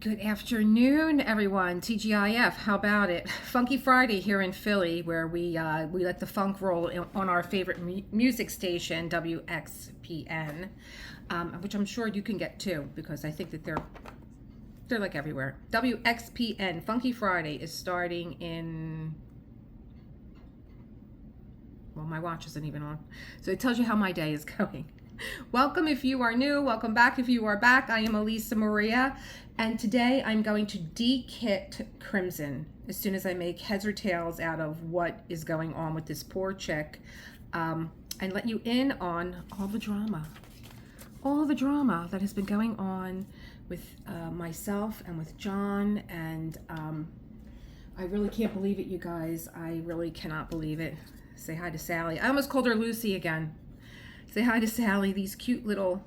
Good afternoon, everyone. TGIF, how about it? Funky Friday here in Philly, where we let the funk roll on our favorite music station, WXPN, which I'm sure you can get too, because I think that they're like everywhere. WXPN, Funky Friday is starting in. Well, my watch isn't even on, so it tells you how my day is going. Welcome if you are new. Welcome back if you are back. I am Elisa Maria, and today I'm going to de-kit Crimson as soon as I make heads or tails out of what is going on with this poor chick, and let you in on all the drama that has been going on with myself and with John, and I really can't believe it, you guys. I really cannot believe it. Say hi to Sally. I almost called her Lucy again. Say hi to Sally. These cute little,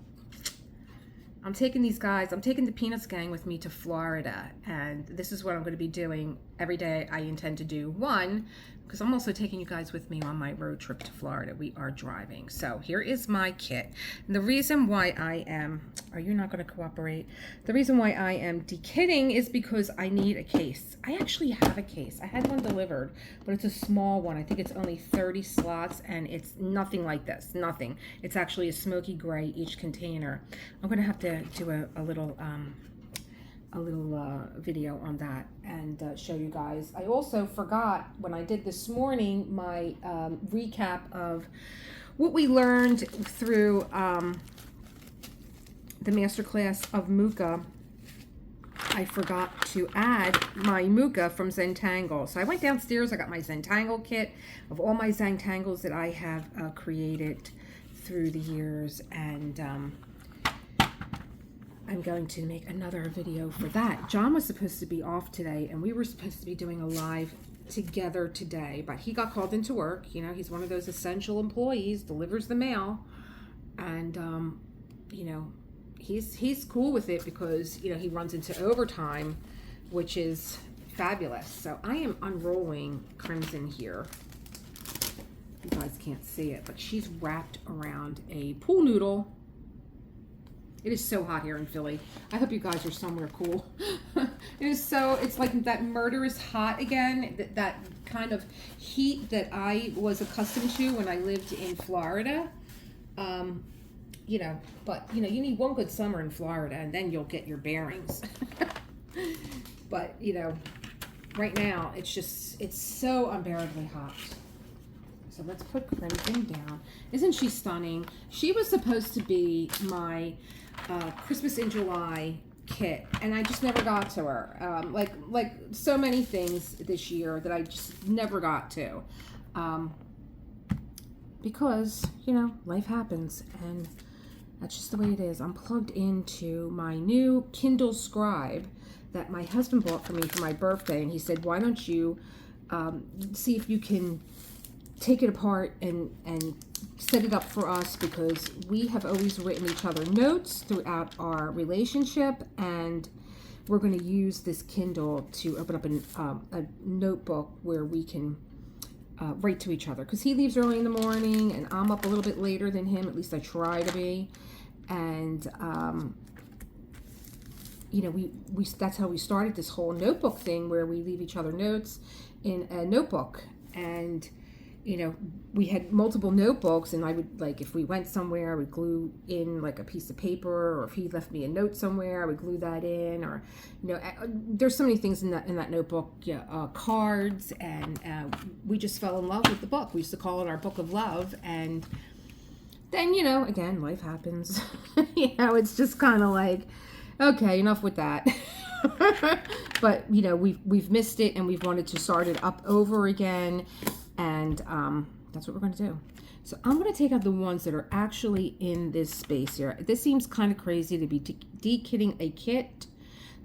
I'm taking the Peanuts gang with me to Florida, and this is what I'm going to be doing every day. I intend to do one, because I'm also taking you guys with me on my road trip to Florida. We are driving. So here is my kit. And the reason why I am, are you not going to cooperate? The reason why I am de-kitting is because I need a case. I actually have a case. I had one delivered, but it's a small one. I think it's only 30 slots, and it's nothing like this. Nothing. It's actually a smoky gray each container. I'm going to have to do a little video on that and show you guys. I also forgot when I did this morning my recap of what we learned through the masterclass of Muka. I forgot to add my Muka from Zentangle. So I went downstairs, I got my Zentangle kit of all my Zentangles that I have created through the years, and I'm going to make another video for that. John was supposed to be off today, and we were supposed to be doing a live together today, but he got called into work. You know, he's one of those essential employees, delivers the mail, and you know, he's cool with it because, you know, he runs into overtime, which is fabulous. So I am unrolling Crimson here. You guys can't see it, but she's wrapped around a pool noodle. It is so hot here in Philly. I hope you guys are somewhere cool. It's like that murderous hot again, that kind of heat that I was accustomed to when I lived in Florida. You know, but you know, you need one good summer in Florida and then you'll get your bearings. But you know, right now it's so unbearably hot. So let's put Crimson down. Isn't she stunning? She was supposed to be my Christmas in July kit, and I just never got to her. Like so many things this year that I just never got to, because you know, life happens, and that's just the way it is. I'm plugged into my new Kindle Scribe that my husband bought for me for my birthday, and he said, "Why don't you see if you can take it apart and set it up for us, because we have always written each other notes throughout our relationship, and we're going to use this Kindle to open up a notebook where we can write to each other, because he leaves early in the morning and I'm up a little bit later than him. At least I try to be, and you know, we that's how we started this whole notebook thing, where we leave each other notes in a notebook. And you know, we had multiple notebooks, and I would, like, if we went somewhere, I would glue in like a piece of paper, or if he left me a note somewhere, I would glue that in, or, you know, there's so many things in that notebook, cards, and we just fell in love with the book. We used to call it our book of love, and then, you know, again, life happens. You know, it's just kind of like, okay, enough with that. But, you know, we've missed it, and we've wanted to start it up over again. And that's what we're going to do. So I'm going to take out the ones that are actually in this space here. This seems kind of crazy to be de-kitting a kit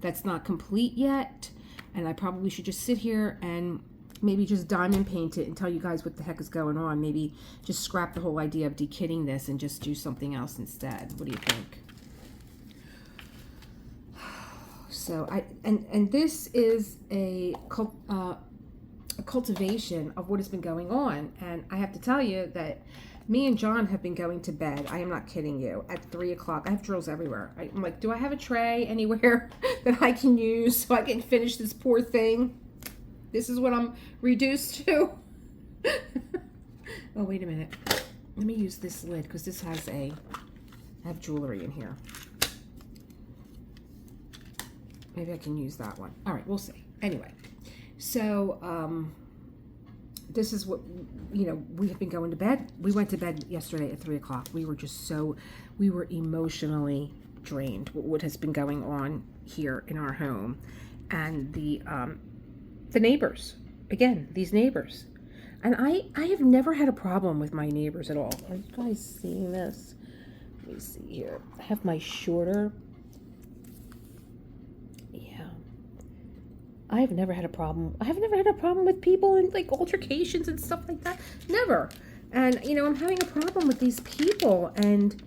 that's not complete yet. And I probably should just sit here and maybe just diamond paint it and tell you guys what the heck is going on. Maybe just scrap the whole idea of de-kitting this and just do something else instead. What do you think? So and this is a cultivation of what has been going on, and I have to tell you that Me and John have been going to bed. I am not kidding you. At 3 o'clock, I have drills everywhere. I'm like, do I have a tray anywhere that I can use so I can finish this poor thing? This is what I'm reduced to. Oh, wait a minute. Let me use this lid because this has I have jewelry in here. Maybe I can use that one. All right, we'll see. Anyway, so this is what, we have been going to bed. We went to bed yesterday at 3 o'clock. We were emotionally drained. What has been going on here in our home, and the neighbors. Again, these neighbors. And I have never had a problem with my neighbors at all. Are you guys seeing this? Let me see here. I have my shorter. Yeah. I have never had a problem. I have never had a problem with people and like altercations and stuff like that. Never. And, I'm having a problem with these people. And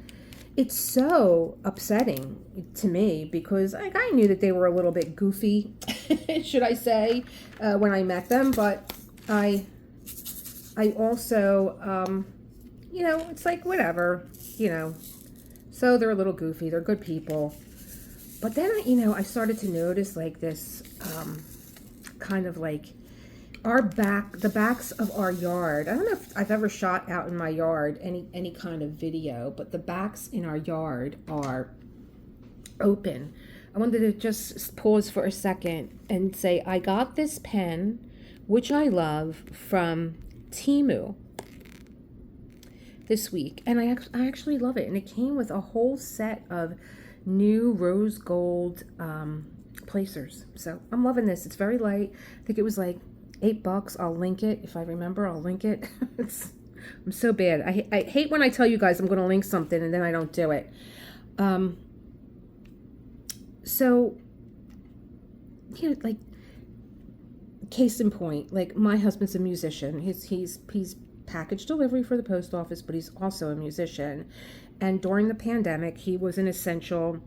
it's so upsetting to me because I knew that they were a little bit goofy, should I say, when I met them. But I also, it's like, whatever, so they're a little goofy. They're good people. But then, I started to notice like this, kind of like the backs of our yard. I don't know if I've ever shot out in my yard any kind of video, but the backs in our yard are open. I wanted to just pause for a second and say, I got this pen, which I love, from Temu this week, and I actually love it, and it came with a whole set of new rose gold placers. So I'm loving this. It's very light. I think it was like $8. I'll link it if I remember. I'll link it. I'm so bad. I hate when I tell you guys I'm going to link something and then I don't do it. So like, case in point, like my husband's a musician. He's package delivery for the post office, but he's also a musician. And during the pandemic, he was an essential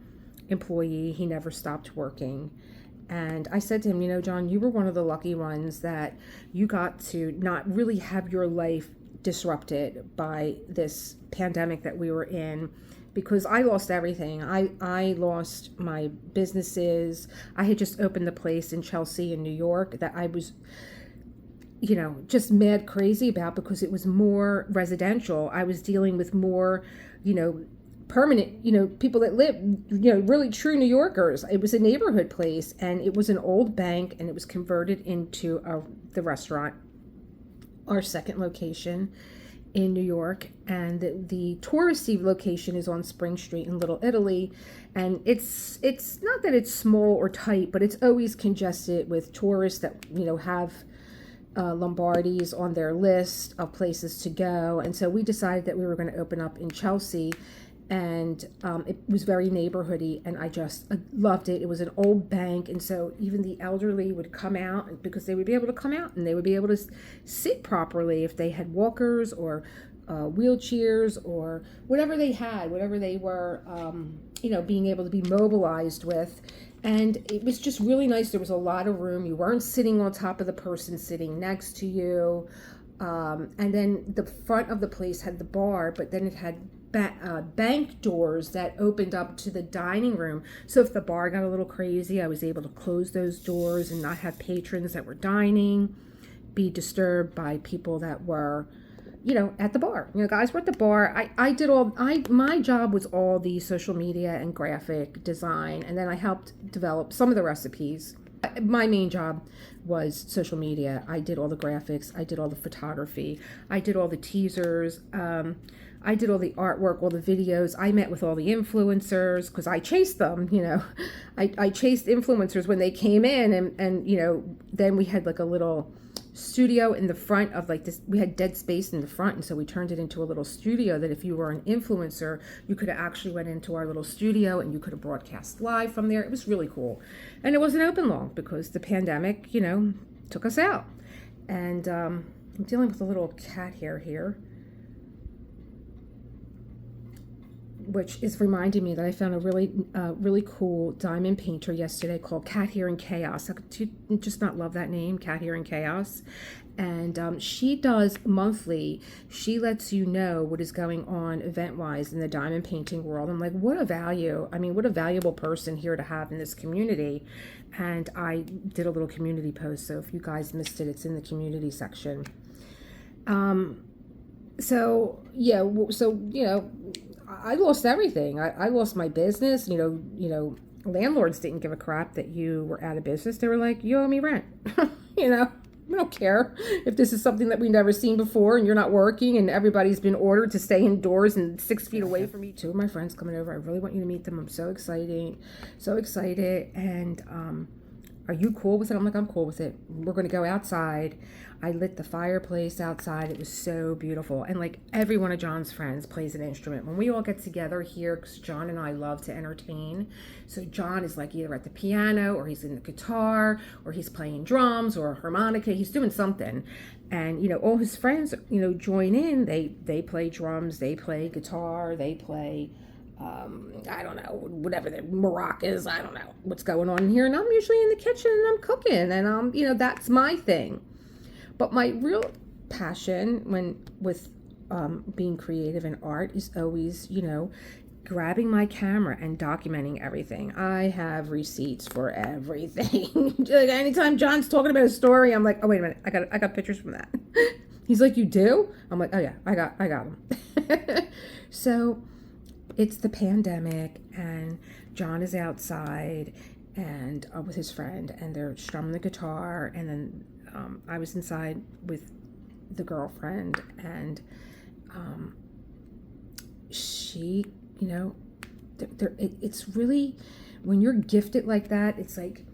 employee. He never stopped working. And I said to him, John, you were one of the lucky ones that you got to not really have your life disrupted by this pandemic that we were in, because I lost everything. I lost my businesses. I had just opened the place in Chelsea in New York that I was, just mad crazy about because it was more residential. I was dealing with more, permanent, people that live, really true New Yorkers. It was a neighborhood place, and it was an old bank, and it was converted into the restaurant, our second location in New York. And the touristy location is on Spring Street in Little Italy. And it's not that it's small or tight, but it's always congested with tourists that, have Lombardi's on their list of places to go. And so we decided that we were going to open up in Chelsea, and it was very neighborhoody, and I loved it. It was an old bank, and so even the elderly would come out, because they would be able to come out and they would be able to sit properly if they had walkers or wheelchairs or whatever they had, whatever they were, being able to be mobilized with. And it was just really nice. There was a lot of room. You weren't sitting on top of the person sitting next to you. And then the front of the place had the bar, but then it had bank doors that opened up to the dining room. So if the bar got a little crazy, I was able to close those doors and not have patrons that were dining be disturbed by people that were, at the bar. Guys were at the bar. My job was all the social media and graphic design, and then I helped develop some of the recipes. My main job was social media. I did all the graphics. I did all the photography. I did all the teasers. I did all the artwork, all the videos. I met with all the influencers because I chased them, I chased influencers when they came in, and then we had like a little studio in the front of like this. We had dead space in the front, and so we turned it into a little studio that if you were an influencer, you could have actually went into our little studio and you could have broadcast live from there. It was really cool. And it wasn't open long because the pandemic, took us out. And I'm dealing with a little cat hair here. which is reminding me that I found a really cool diamond painter yesterday called Cat Hair and Chaos. Do you just not love that name, Cat Hair and Chaos? And she does monthly. She lets you know what is going on event-wise in the diamond painting world. I'm like, what a value. I mean, what a valuable person here to have in this community. And I did a little community post, so if you guys missed it, it's in the community section. So I lost everything. I lost my business. Landlords didn't give a crap that you were out of business. They were like, you owe me rent. We don't care if this is something that we've never seen before and you're not working and everybody's been ordered to stay indoors and 6 feet away from me. 2 of my friends coming over. I really want you to meet them. I'm so excited. And are you cool with it? I'm like, I'm cool with it. We're going to go outside. I lit the fireplace outside. It was so beautiful. And like every one of John's friends plays an instrument. When we all get together here, because John and I love to entertain. So John is like either at the piano or he's in the guitar or he's playing drums or harmonica. He's doing something. And, all his friends, join in. They play drums. They play guitar. They play... I don't know, whatever the maracas, I don't know what's going on here. And I'm usually in the kitchen and I'm cooking and that's my thing. But my real passion with being creative and art is always, grabbing my camera and documenting everything. I have receipts for everything. Like anytime John's talking about a story, I'm like, oh, wait a minute. I got pictures from that. He's like, you do? I'm like, oh yeah, I got them. So it's the pandemic and John is outside and with his friend and they're strumming the guitar, and then I was inside with the girlfriend and she, it's really, when you're gifted like that, it's like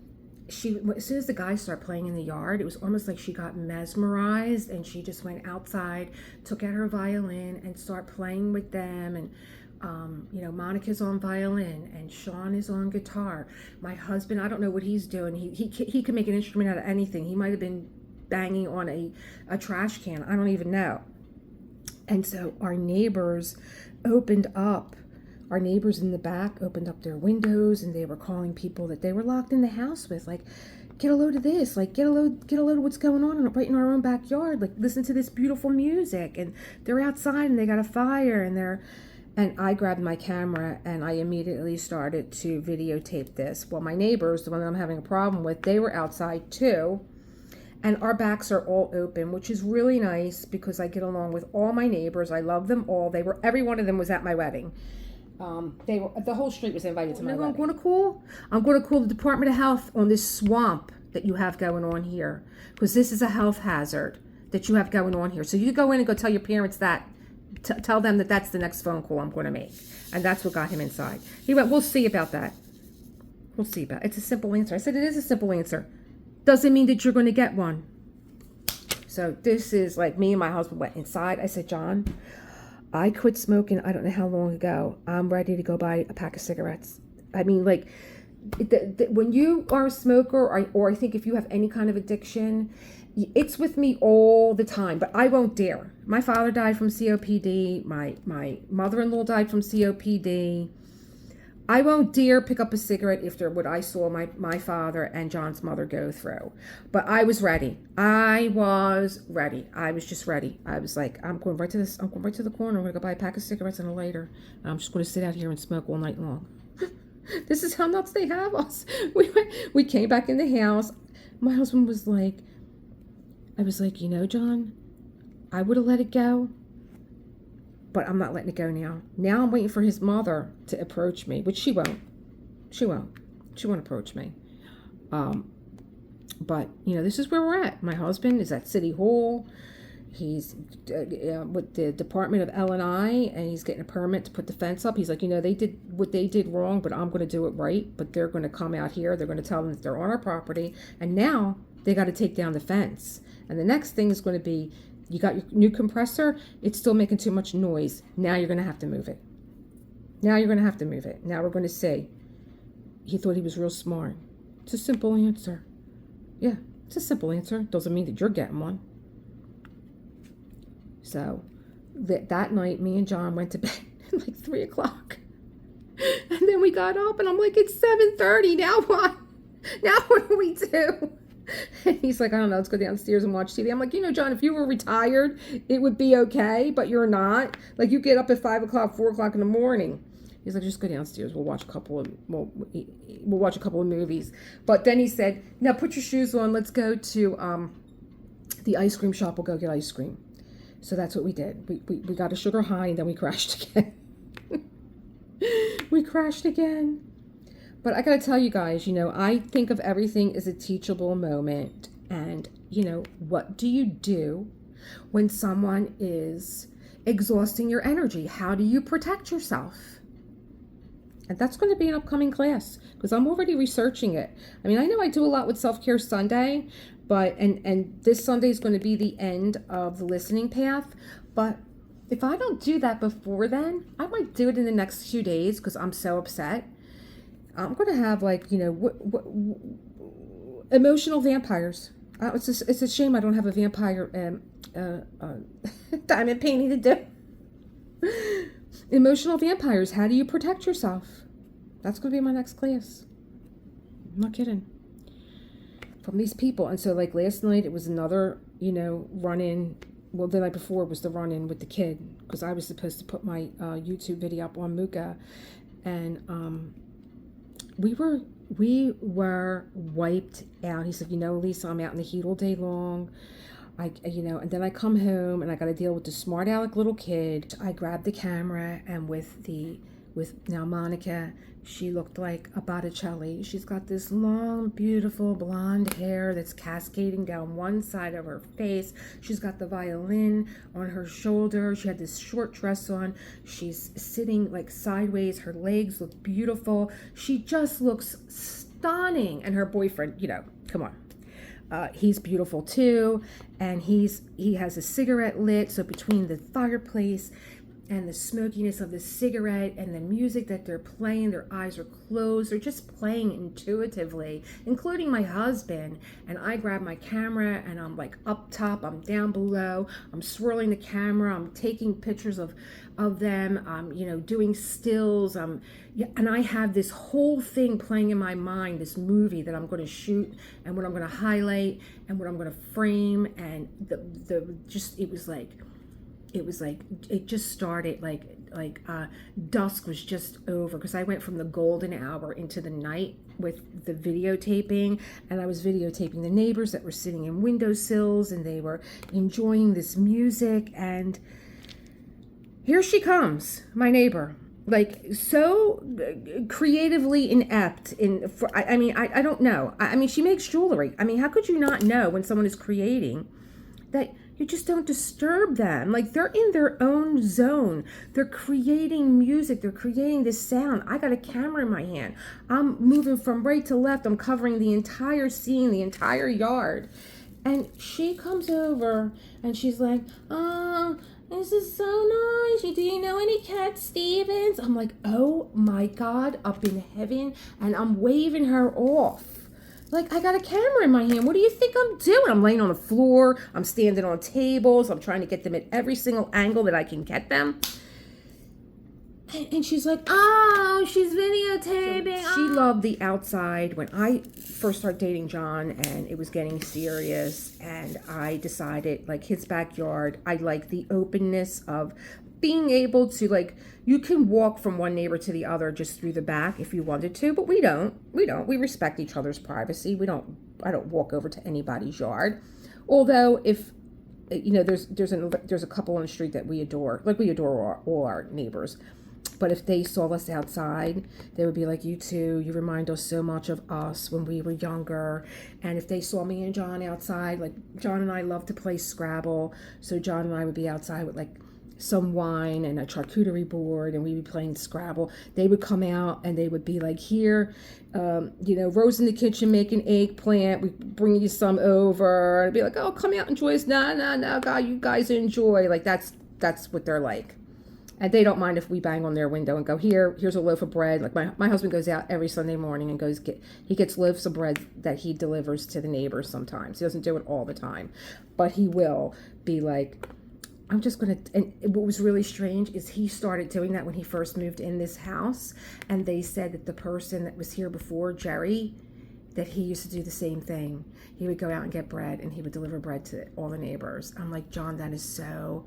as soon as the guys start playing in the yard, it was almost like she got mesmerized and she just went outside, took out her violin and started playing with them. And Monica's on violin and Sean is on guitar. My husband, I don't know what he's doing. He can make an instrument out of anything. He might have been banging on a trash can. I don't even know. And so our neighbors in the back opened up their windows and they were calling people that they were locked in the house with, like, get a load of this, like get a load of what's going on right in our own backyard, like listen to this beautiful music. And they're outside and they got a fire and I grabbed my camera and I immediately started to videotape this. Well, my neighbors, the one that I'm having a problem with, they were outside too. And our backs are all open, which is really nice because I get along with all my neighbors. I love them all. Every one of them was at my wedding. The whole street was invited to my wedding. I'm going to call the Department of Health on this swamp that you have going on here, because this is a health hazard that you have going on here. So you go in and go tell your parents that. Tell them that that's the next phone call I'm going to make. And that's what got him inside. He went, we'll see about that. It's a simple answer. I said, it is a simple answer. Doesn't mean that you're going to get one. So this is like me and my husband went inside. I said, John, I quit smoking, I don't know how long ago. I'm ready to go buy a pack of cigarettes. I mean, like, when you are a smoker, or I think if you have any kind of addiction, it's with me all the time, but I won't dare. My father died from COPD. My mother-in-law died from COPD. I won't dare pick up a cigarette after what I saw my father and John's mother go through. But I was ready. I was just ready. I was like, I'm going right to the corner. I'm going to go buy a pack of cigarettes and a lighter. And I'm just going to sit out here and smoke all night long. This is how nuts they have us. We came back in the house. My husband was like, I was like, John, I would have let it go, but I'm not letting it go now. Now I'm waiting for his mother to approach me, which she won't. She won't approach me. But, this is where we're at. My husband is at City Hall. He's with the Department of L&I, and he's getting a permit to put the fence up. He's like, they did what they did wrong, but I'm going to do it right. But they're going to come out here. They're going to tell them that they're on our property. And now they got to take down the fence. And the next thing is going to be, you got your new compressor, it's still making too much noise. Now you're going to have to move it. Now we're going to say, he thought he was real smart. It's a simple answer. Yeah, it's a simple answer. Doesn't mean that you're getting one. So that night, me and John went to bed at like 3 o'clock. we got up and I'm like, it's 7:30. Now what? Now what do we do? And he's like, I don't know, let's go downstairs and watch TV. I'm like, John, if you were retired, it would be okay, but you're not. Like, you get up at 5 o'clock, 4 o'clock in the morning. He's like, just go downstairs. We'll watch a couple of movies. But then he said, now put your shoes on. Let's go to the ice cream shop. We'll go get ice cream. So that's what we did. We got a sugar high and then we crashed again. We crashed again. But I got to tell you guys, I think of everything as a teachable moment. And, what do you do when someone is exhausting your energy? How do you protect yourself? And that's going to be an upcoming class because I'm already researching it. I mean, I know I do a lot with Self-Care Sunday, but and this Sunday is going to be the end of the listening path. But if I don't do that before then, I might do it in the next few days because I'm so upset. I'm going to have emotional vampires. It's a shame I don't have a vampire diamond painting to do. Emotional vampires. How do you protect yourself? That's going to be my next class. I'm not kidding. From these people. And so last night it was another, run-in. Well, the night before was the run-in with the kid because I was supposed to put my YouTube video up on Muka. And we were wiped out. He said, Lisa, I'm out in the heat all day long. And then I come home and I got to deal with the smart aleck little kid. I grabbed the camera and with now Monica, she looked like a Botticelli. She's got this long, beautiful blonde hair that's cascading down one side of her face. She's got the violin on her shoulder. She had this short dress on. She's sitting sideways. Her legs look beautiful. She just looks stunning. And her boyfriend, come on. He's beautiful too, and he has a cigarette lit, so between the fireplace and the smokiness of the cigarette and the music that they're playing, their eyes are closed, they're just playing intuitively, including my husband. And I grab my camera and I'm up top, I'm down below, I'm swirling the camera, I'm taking pictures of them, I'm doing stills, and I have this whole thing playing in my mind, this movie that I'm going to shoot and what I'm going to highlight and what I'm going to frame. And it just started dusk was just over because I went from the golden hour into the night with the videotaping, and I was videotaping the neighbors that were sitting in windowsills and they were enjoying this music. And here she comes, my neighbor, so creatively inept I don't know. I mean, she makes jewelry. I mean, how could you not know when someone is creating that you just don't disturb them? They're in their own zone. They're creating music. They're creating this sound. I got a camera in my hand. I'm moving from right to left. I'm covering the entire scene, the entire yard. And she comes over and she's like, oh, this is so nice. Do you know any Cat Stevens? I'm like, oh my God, up in heaven. And I'm waving her off. I got a camera in my hand. What do you think I'm doing? I'm laying on the floor. I'm standing on tables. I'm trying to get them at every single angle that I can get them. And she's like, oh, she's videotaping. So she loved the outside. When I first started dating John and it was getting serious and I decided his backyard, I like the openness of being able to you can walk from one neighbor to the other just through the back if you wanted to, but we don't. We respect each other's privacy. I don't walk over to anybody's yard. Although if there's a couple on the street that we adore. We adore all our neighbors. But if they saw us outside, they would be like, you two, you remind us so much of us when we were younger. And if they saw me and John outside, John and I love to play Scrabble. So John and I would be outside with some wine and a charcuterie board, and we'd be playing Scrabble. They would come out and they would be here, Rose in the kitchen making eggplant. We bring you some over. And be like, oh, come out, enjoy us. No, God, you guys enjoy. That's what they're like. And they don't mind if we bang on their window and go, here's a loaf of bread. My husband goes out every Sunday morning and he gets loaves of bread that he delivers to the neighbors sometimes. He doesn't do it all the time, but he will be like, I'm just going to, and what was really strange is he started doing that when he first moved in this house. And they said that the person that was here before, Jerry, that he used to do the same thing. He would go out and get bread and he would deliver bread to all the neighbors. I'm like, John, that is so,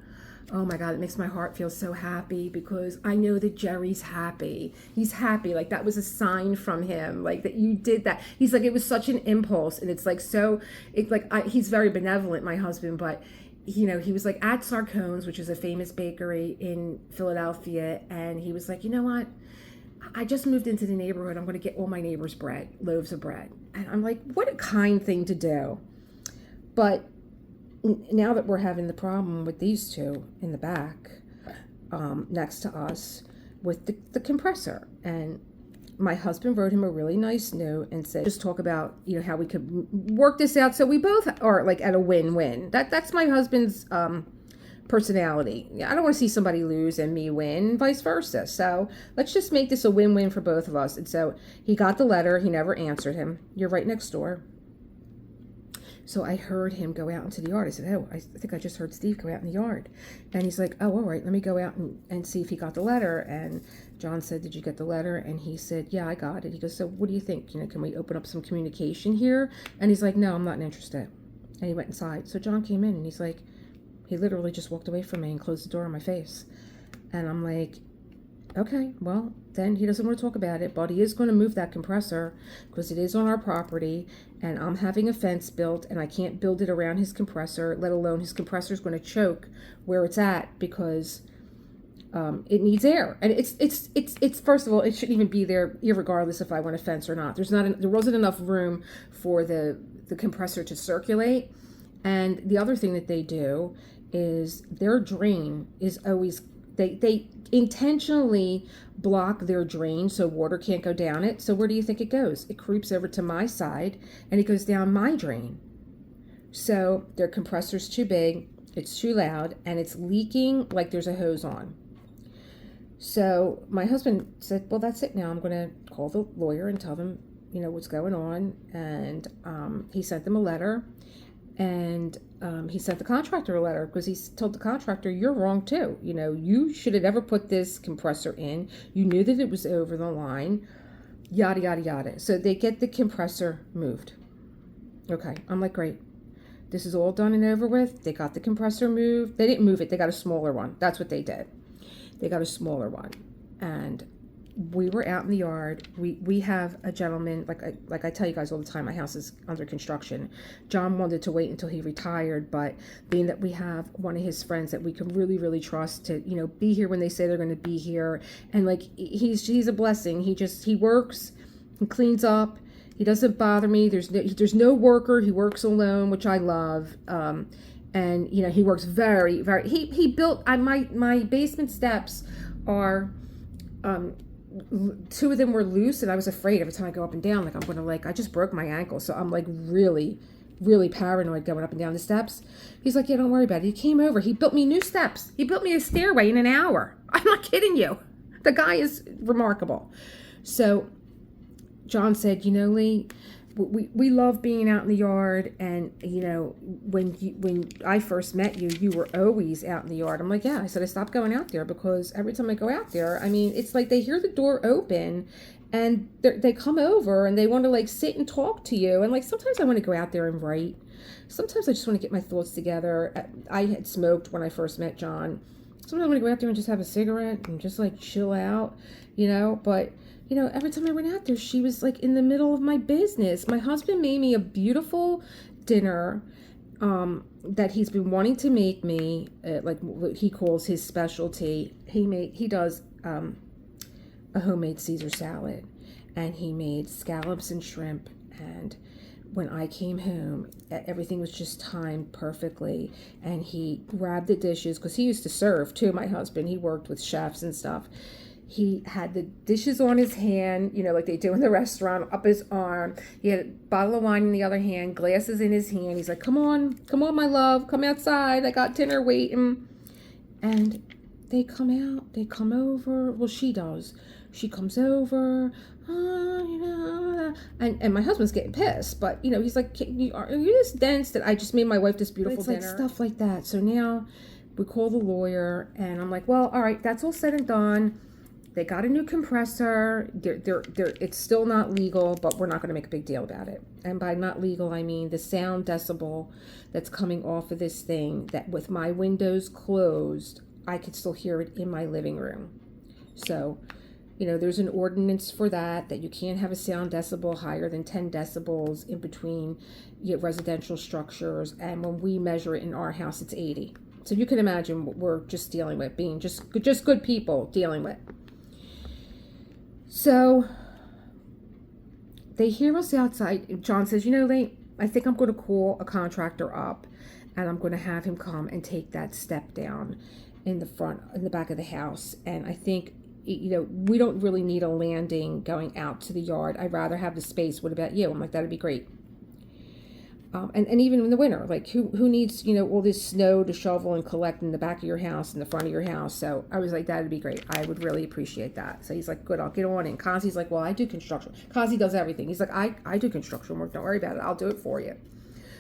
oh my God, it makes my heart feel so happy because I know that Jerry's happy. He's happy. Like that was a sign from him, like that you did that. He's like, it was such an impulse. And it's like, so it's like, he's very benevolent, my husband, but you know, he was like at Sarcone's, which is a famous bakery in Philadelphia. And he was like, you know what? I just moved into the neighborhood. I'm going to get all my neighbors bread, loaves of bread. And I'm like, what a kind thing to do. But now that we're having the problem with these two in the back, next to us with the compressor, and my husband wrote him a really nice note and said, just talk about, you know, how we could work this out so we both are like at a win-win. That's my husband's personality. I don't want to see somebody lose and me win, vice versa. So let's just make this a win-win for both of us. And so he got the letter. He never answered him. You're right next door. So I heard him go out into the yard. I said, oh, I think I just heard Steve go out in the yard. And he's like, oh, all right, let me go out and see if he got the letter. And John said, did you get the letter? And he said, yeah, I got it. He goes, so what do you think? You know, can we open up some communication here? And he's like, no, I'm not interested. And he went inside. So John came in and he's like, he literally just walked away from me and closed the door in my face. And I'm like, okay, well, then he doesn't want to talk about it, but he is going to move that compressor because it is on our property, and I'm having a fence built, and I can't build it around his compressor, let alone his compressor is going to choke where it's at because it needs air. And it's first of all, it shouldn't even be there, irregardless if I want a fence or not. There wasn't enough room for the compressor to circulate. And the other thing that they do is their drain is always, they intentionally block their drain so water can't go down it. So where do you think it goes? It creeps over to my side and it goes down my drain. So their compressor's too big, it's too loud, and it's leaking like there's a hose on. So my husband said, well, that's it now. I'm going to call the lawyer and tell them, you know, what's going on. And he sent them a letter. And he sent the contractor a letter because he told the contractor, you're wrong too. You know, you should have never put this compressor in. You knew that it was over the line, yada, yada, yada. So they get the compressor moved. Okay, I'm like, great. This is all done and over with. They got the compressor moved. They didn't move it. They got a smaller one. That's what they did. They got a smaller one. And we were out in the yard. We have a gentleman, like I tell you guys all the time, my house is under construction. John wanted to wait until he retired, but being that we have one of his friends that we can really, really trust to, you know, be here when they say they're going to be here. And like, he's a blessing. He works, he cleans up. He doesn't bother me. There's no worker. He works alone, which I love. And you know, he works very, very, he built, my basement steps are, two of them were loose, and I was afraid every time I go up and down, like I'm going to I just broke my ankle. So I'm like really, really paranoid going up and down the steps. He's like, yeah, don't worry about it. He came over. He built me new steps. He built me a stairway in an hour. I'm not kidding you. The guy is remarkable. So John said, you know, Lee, we love being out in the yard, and you know, when I first met you, you were always out in the yard. I'm like, yeah. I said, I stopped going out there because every time I go out there, I mean, it's like they hear the door open and they come over and they want to like sit and talk to you. And like sometimes I want to go out there and write. Sometimes I just want to get my thoughts together. I had smoked when I first met John. Sometimes I want to go out there and just have a cigarette and just like chill out, you know, but you know, every time I went out there, she was like in the middle of my business. My husband made me a beautiful dinner that he's been wanting to make me, like what he calls his specialty. He does a homemade Caesar salad, and he made scallops and shrimp. And when I came home, everything was just timed perfectly. And he grabbed the dishes because he used to serve too. My husband, he worked with chefs and stuff. He had the dishes on his hand, you know, like they do in the restaurant, up his arm. He had a bottle of wine in the other hand, glasses in his hand. He's like, come on, my love, come outside. I got dinner waiting. And they come out, they come over. Well, she does. She comes over, you know, and my husband's getting pissed. But, you know, he's like, are you this dense that I just made my wife this beautiful dinner? Like stuff like that. So now We call the lawyer, and I'm like, well, all right, that's all said and done. They got a new compressor. It's still not legal, but we're not going to make a big deal about it. And by not legal, I mean the sound decibel that's coming off of this thing, that with my windows closed, I could still hear it in my living room. So, there's an ordinance for that you can't have a sound decibel higher than 10 decibels in between residential structures. And when we measure it in our house, it's 80. So you can imagine what we're just dealing with, being just good people dealing with. So they hear us outside. John says, I think I'm going to call a contractor up, and I'm going to have him come and take that step down in the back of the house. And I think, we don't really need a landing going out to the yard. I'd rather have the space. What about you? I'm like, that'd be great. And even in the winter, like who needs, all this snow to shovel and collect in the back of your house, in the front of your house. So I was like, that'd be great. I would really appreciate that. So he's like, good, I'll get on it. Kazi's like, well, I do construction. Kazi does everything. He's like, I do construction work. Don't worry about it. I'll do it for you.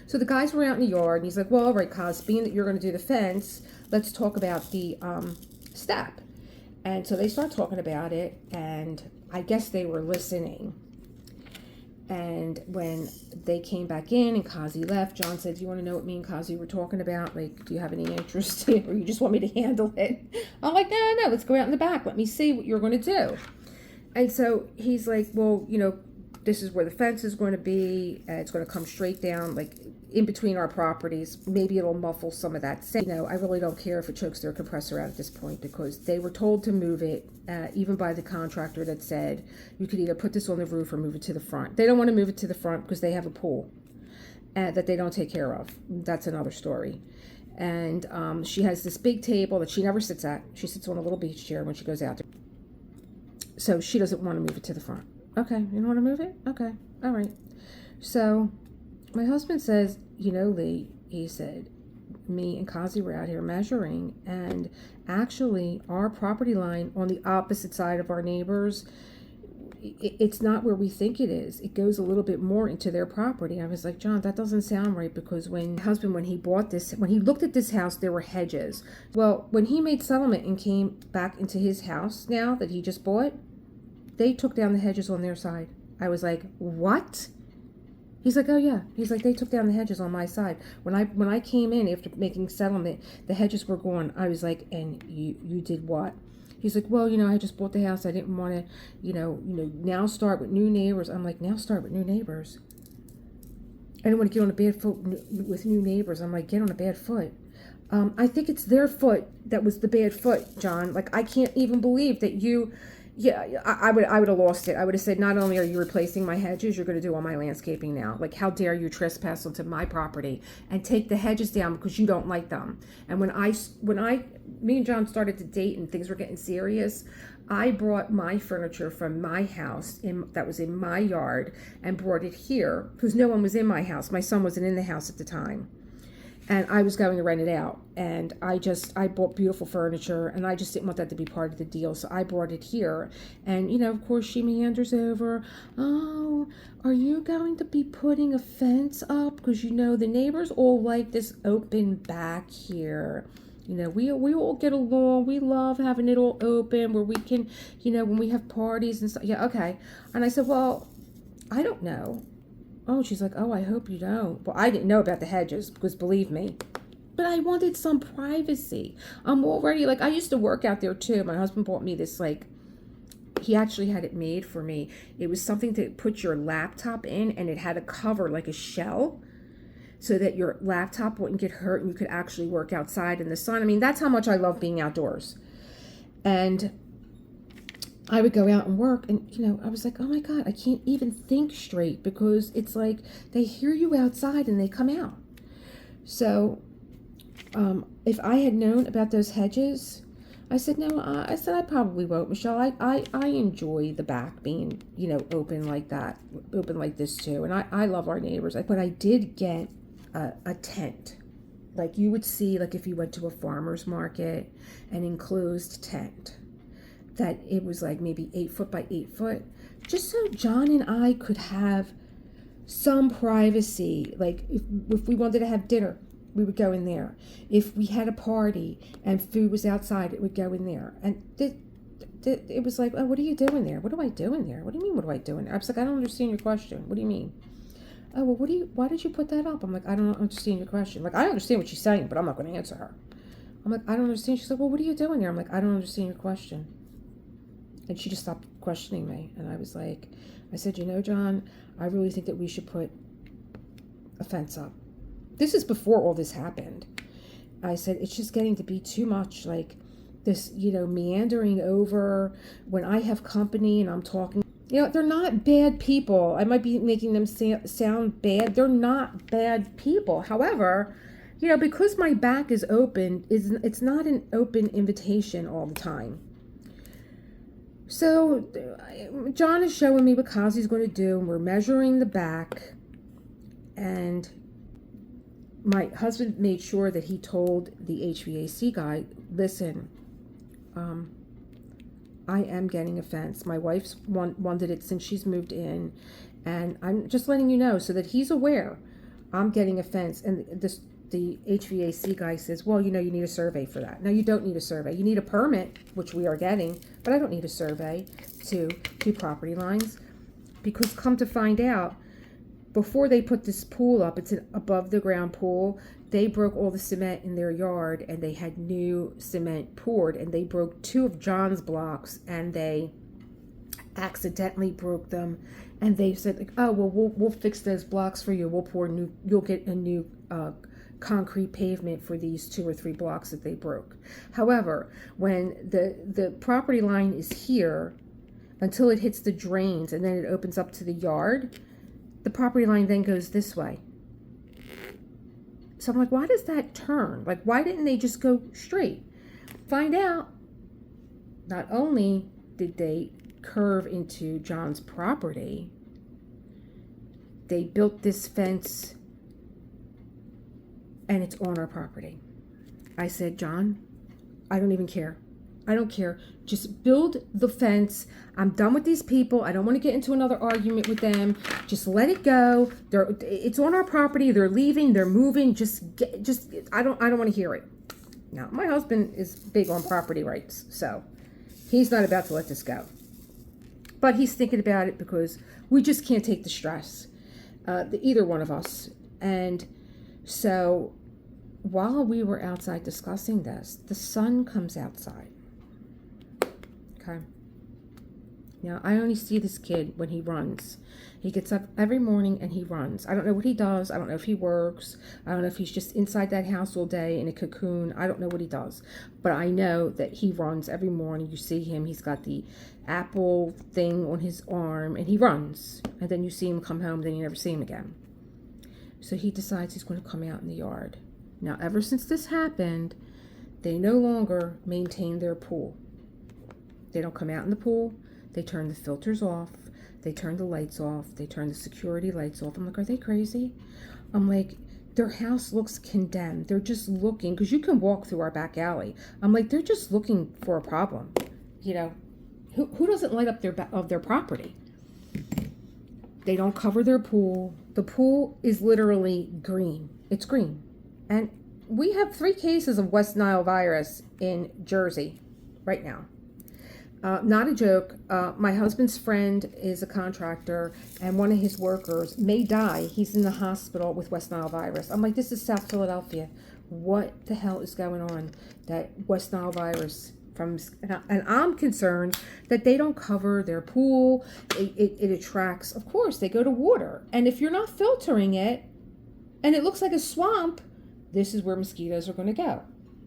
So the guys were out in the yard, and he's like, well, all right, Kaz, being that you're going to do the fence, let's talk about the step. And so they start talking about it, and I guess they were listening. And when they came back in and Kazi left, John said, do you want to know what me and Kazi were talking about? Like, do you have any interest or you just want me to handle it? I'm like, no, let's go out in the back. Let me see what you're going to do. And so he's like, well, this is where the fence is going to be. It's going to come straight down, like in between our properties. Maybe it'll muffle some of that sound. I really don't care if it chokes their compressor out at this point, because they were told to move it, even by the contractor that said you could either put this on the roof or move it to the front. They don't want to move it to the front because they have a pool that they don't take care of. That's another story. And she has this big table that she never sits at. She sits on a little beach chair when she goes out. So she doesn't want to move it to the front. Okay, you don't want to move it? Okay, all right. So my husband says, Lee, he said, me and Kazi were out here measuring, and actually our property line on the opposite side of our neighbors, it's not where we think it is. It goes a little bit more into their property. I was like, John, that doesn't sound right, because when my husband, when he looked at this house, there were hedges. Well, when he made settlement and came back into his house now that he just bought, they took down the hedges on their side. I was like, what? He's like, oh yeah. He's like, they took down the hedges on my side. When I came in after making settlement, the hedges were gone. I was like, and you did what? He's like, well, I just bought the house. I didn't want to, now start with new neighbors. I'm like, now start with new neighbors. I don't want to get on a bad foot with new neighbors. I'm like, get on a bad foot. I think it's their foot that was the bad foot, John. Like, I can't even believe that you... Yeah, I would have lost it. I would have said, not only are you replacing my hedges, you're going to do all my landscaping now. Like, how dare you trespass onto my property and take the hedges down because you don't like them. And when me and John started to date and things were getting serious, I brought my furniture from my house that was in my yard and brought it here because no one was in my house. My son wasn't in the house at the time. And I was going to rent it out, and I bought beautiful furniture, and I just didn't want that to be part of the deal, so I brought it here. And, of course, she meanders over, oh, are you going to be putting a fence up? Because, the neighbors all like this open back here. We all get along. We love having it all open where we can, when we have parties and stuff. Yeah, okay. And I said, well, I don't know. Oh, she's like, oh, I hope you don't. Well, I didn't know about the hedges because, believe me, but I wanted some privacy. I'm already, I used to work out there too. My husband bought me this, he actually had it made for me. It was something to put your laptop in, and it had a cover like a shell so that your laptop wouldn't get hurt and you could actually work outside in the sun. I mean, that's how much I love being outdoors. And I would go out and work, and, I was like, oh my God, I can't even think straight because it's like they hear you outside and they come out. So if I had known about those hedges, I said, no, I probably won't, Michelle. I enjoy the back being, open like that, open like this too. And I love our neighbors. But I did get a tent. Like you would see, if you went to a farmer's market, an enclosed tent. That it was maybe 8 foot by 8 foot, just so John and I could have some privacy. Like if we wanted to have dinner we would go in there. If we had a party and food was outside, it would go in there. And it was like, oh, what are you doing there? What do I do in there? What do you mean, what do I do in there? I was like, I don't understand your question. What do you mean? Oh, well, why did you put that up? I'm like, I don't understand your question. Like, I understand what she's saying, but I'm not going to answer her. I'm like, I don't understand. She's like, well, what are you doing there? I'm like, I don't understand your question. And she just stopped questioning me. And I said, John, I really think that we should put a fence up. This is before all this happened. I said, it's just getting to be too much, like this, meandering over when I have company and I'm talking. They're not bad people. I might be making them sound bad. They're not bad people. However, because my back is open, it's not an open invitation all the time. So John is showing me what Kazi's going to do, and we're measuring the back. And my husband made sure that he told the HVAC guy, listen, I am getting a fence. My wife's wanted it since she's moved in, and I'm just letting you know so that he's aware I'm getting a fence. And the HVAC guy says, well, you need a survey for that. No, you don't need a survey. You need a permit, which we are getting, but I don't need a survey to do property lines, because come to find out, before they put this pool up, it's an above the ground pool, they broke all the cement in their yard and they had new cement poured, and they broke 2 of John's blocks and they accidentally broke them. And they said, like, oh, well, we'll fix those blocks for you. You'll get a new concrete pavement for these 2 or 3 blocks that they broke. However, when the property line is here until it hits the drains and then it opens up to the yard, the property line then goes this way. So I'm like, why does that turn? Like, why didn't they just go straight? Find out, not only did they curve into John's property, they built this fence and it's on our property. I said, John, I don't even care. I don't care. Just build the fence. I'm done with these people. I don't want to get into another argument with them. Just let it go. It's on our property. They're leaving. They're moving. I don't want to hear it. Now, my husband is big on property rights, so he's not about to let this go. But he's thinking about it because we just can't take the stress, either one of us. And so while we were outside discussing this, the sun comes outside. Okay. Now, I only see this kid when he runs. He gets up every morning and he runs. I don't know what he does. I don't know if he works. I don't know if he's just inside that house all day in a cocoon. I don't know what he does. But I know that he runs every morning. You see him. He's got the Apple thing on his arm and he runs. And then you see him come home, then you never see him again. So he decides he's going to come out in the yard. Now, ever since this happened, they no longer maintain their pool. They don't come out in the pool. They turn the filters off. They turn the lights off. They turn the security lights off. I'm like, are they crazy? I'm like, their house looks condemned. They're just looking, because you can walk through our back alley. I'm like, they're just looking for a problem. Who doesn't light up their property? They don't cover their pool. The pool is literally green. It's green. And we have 3 cases of West Nile virus in Jersey right now. Not a joke. My husband's friend is a contractor, and one of his workers may die. He's in the hospital with West Nile virus. I'm like, this is South Philadelphia. What the hell is going on? That West Nile virus and I'm concerned that they don't cover their pool. It attracts, of course, they go to water. And if you're not filtering it, and it looks like a swamp, this is where mosquitoes are going to go.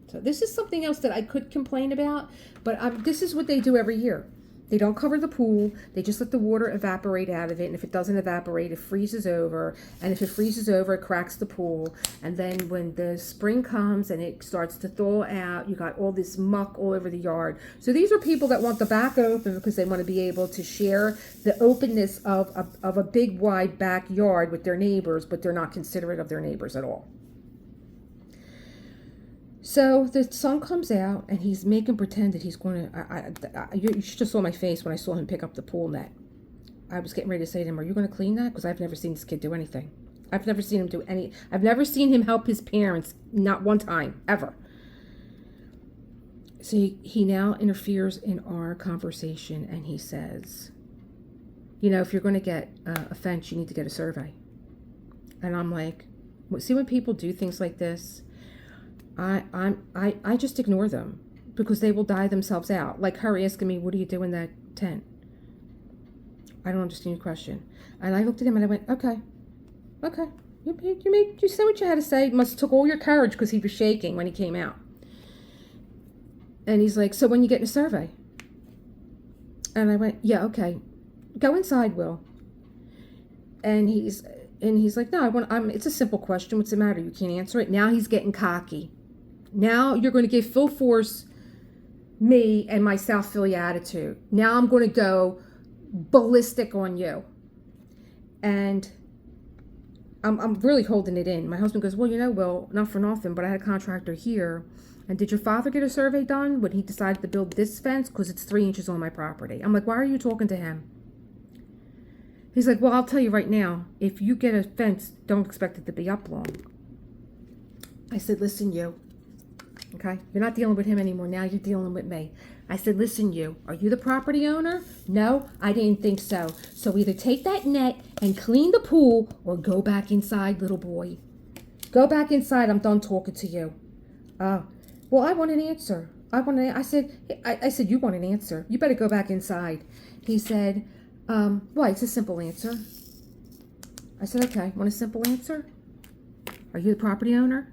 So this is something else that I could complain about, but this is what they do every year. They don't cover the pool. They just let the water evaporate out of it. And if it doesn't evaporate, it freezes over. And if it freezes over, it cracks the pool. And then when the spring comes and it starts to thaw out, you got all this muck all over the yard. So these are people that want the back open because they want to be able to share the openness of a big, wide backyard with their neighbors, but they're not considerate of their neighbors at all. So the sun comes out and he's making pretend that he's going to, you just saw my face when I saw him pick up the pool net. I was getting ready to say to him, are you going to clean that? Because I've never seen this kid do anything. I've never seen him do any. I've never seen him help his parents, not one time, ever. So he now interferes in our conversation, and he says, if you're going to get a fence, you need to get a survey. And I'm like, see, when people do things like this, I just ignore them because they will die themselves out. Like her asking me, what do you do in that tent? I don't understand your question. And I looked at him and I went, okay. You said what you had to say. It must have took all your courage because he was shaking when he came out. And he's like, so when you get in a survey? And I went, yeah, okay. Go inside, Will. And he's like, no, it's a simple question. What's the matter? You can't answer it. Now he's getting cocky. Now you're going to give full force me and my South Philly attitude. Now I'm going to go ballistic on you. And I'm really holding it in. My husband goes, well, Will, not for nothing, but I had a contractor here. And did your father get a survey done when he decided to build this fence? Because it's 3 inches on my property. I'm like, why are you talking to him? He's like, well, I'll tell you right now, if you get a fence, don't expect it to be up long. I said, listen, you. Okay? You're not dealing with him anymore. Now you're dealing with me. I said, listen, you. Are you the property owner? No, I didn't think so. So either take that net and clean the pool or go back inside, little boy. Go back inside. I'm done talking to you. Well, I want an answer. I said, you want an answer. You better go back inside. He said, why? It's a simple answer. I said, okay, want a simple answer? Are you the property owner?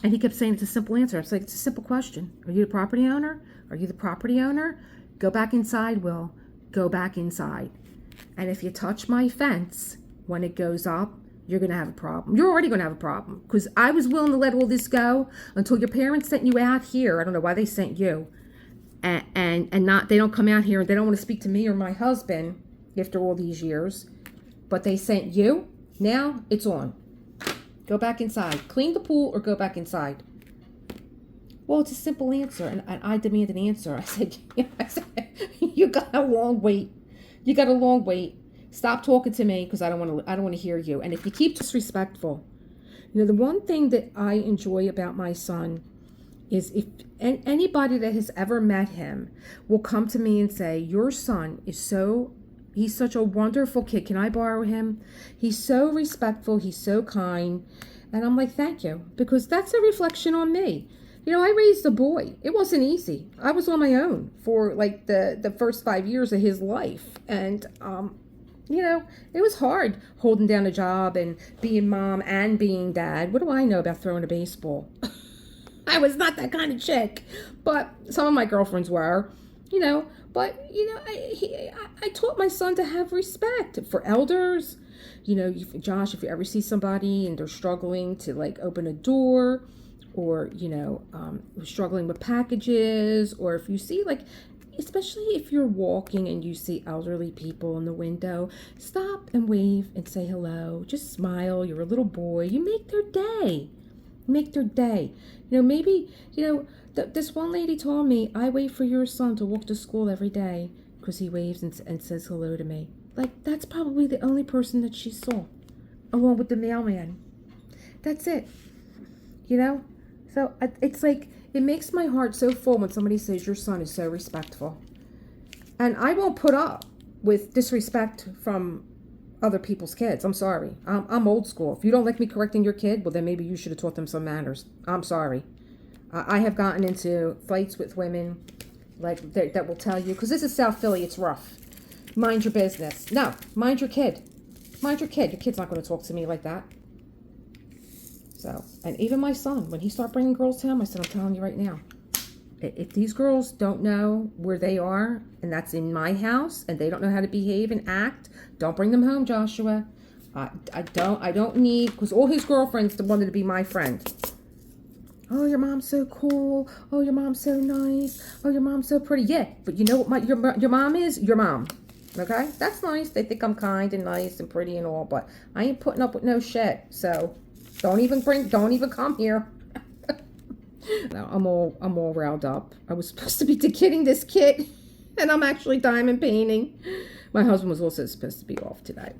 And he kept saying it's a simple answer. I was like, it's a simple question. Are you the property owner? Are you the property owner? Go back inside, Will. Go back inside. And if you touch my fence when it goes up, you're going to have a problem. You're already going to have a problem. Because I was willing to let all this go until your parents sent you out here. I don't know why they sent you. And they don't come out here and they don't want to speak to me or my husband after all these years. But they sent you. Now it's on. Go back inside. Clean the pool or go back inside. Well, it's a simple answer. And I demand an answer. I said, you got a long wait. You got a long wait. Stop talking to me because I don't want to hear you. And if you keep disrespectful, the one thing that I enjoy about my son is if anybody that has ever met him will come to me and say, your son is he's such a wonderful kid. Can I borrow him? He's so respectful. He's so kind. And I'm like, thank you. Because that's a reflection on me. I raised a boy. It wasn't easy. I was on my own for like the first 5 years of his life. And, it was hard holding down a job and being mom and being dad. What do I know about throwing a baseball? I was not that kind of chick. But some of my girlfriends were, But, I taught my son to have respect for elders. Josh, if you ever see somebody and they're struggling to like open a door or, struggling with packages, or if you see especially if you're walking and you see elderly people in the window, stop and wave and say hello. Just smile. You're a little boy. You make their day. Make their day. Maybe, this one lady told me, I wait for your son to walk to school every day because he waves and says hello to me. That's probably the only person that she saw, along with the mailman. That's it. So it's it makes my heart so full when somebody says your son is so respectful. And I won't put up with disrespect from other people's kids. I'm sorry. I'm old school. If you don't like me correcting your kid, well, then maybe you should have taught them some manners. I'm sorry. I have gotten into fights with women that will tell you, because this is South Philly, it's rough. Mind your business. No, mind your kid. Mind your kid. Your kid's not going to talk to me like that. So, and even my son, when he started bringing girls to him, I said, I'm telling you right now, if these girls don't know where they are, and that's in my house, and they don't know how to behave and act, don't bring them home, Joshua. I don't need, because all his girlfriends wanted to be my friend. Oh, your mom's so cool. Oh, your mom's so nice. Oh, your mom's so pretty. Yeah, but you know what your mom is? Your mom. Okay? That's nice. They think I'm kind and nice and pretty and all, but I ain't putting up with no shit. So don't even come here. No, I'm all riled up. I was supposed to be kidding this kid, and I'm actually diamond painting. My husband was also supposed to be off today.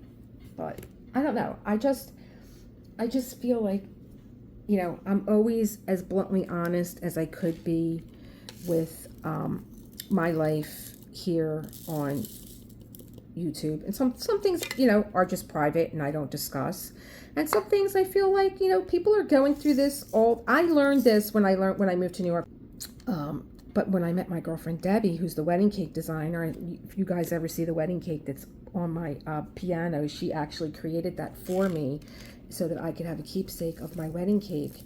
But I don't know. I just feel like, I'm always as bluntly honest as I could be with my life here on YouTube. And some things, are just private and I don't discuss. And some things I feel like, people are going through this I learned this when I moved to New York. But when I met my girlfriend Debbie, who's the wedding cake designer, and if you guys ever see the wedding cake that's on my piano, she actually created that for me so that I could have a keepsake of my wedding cake.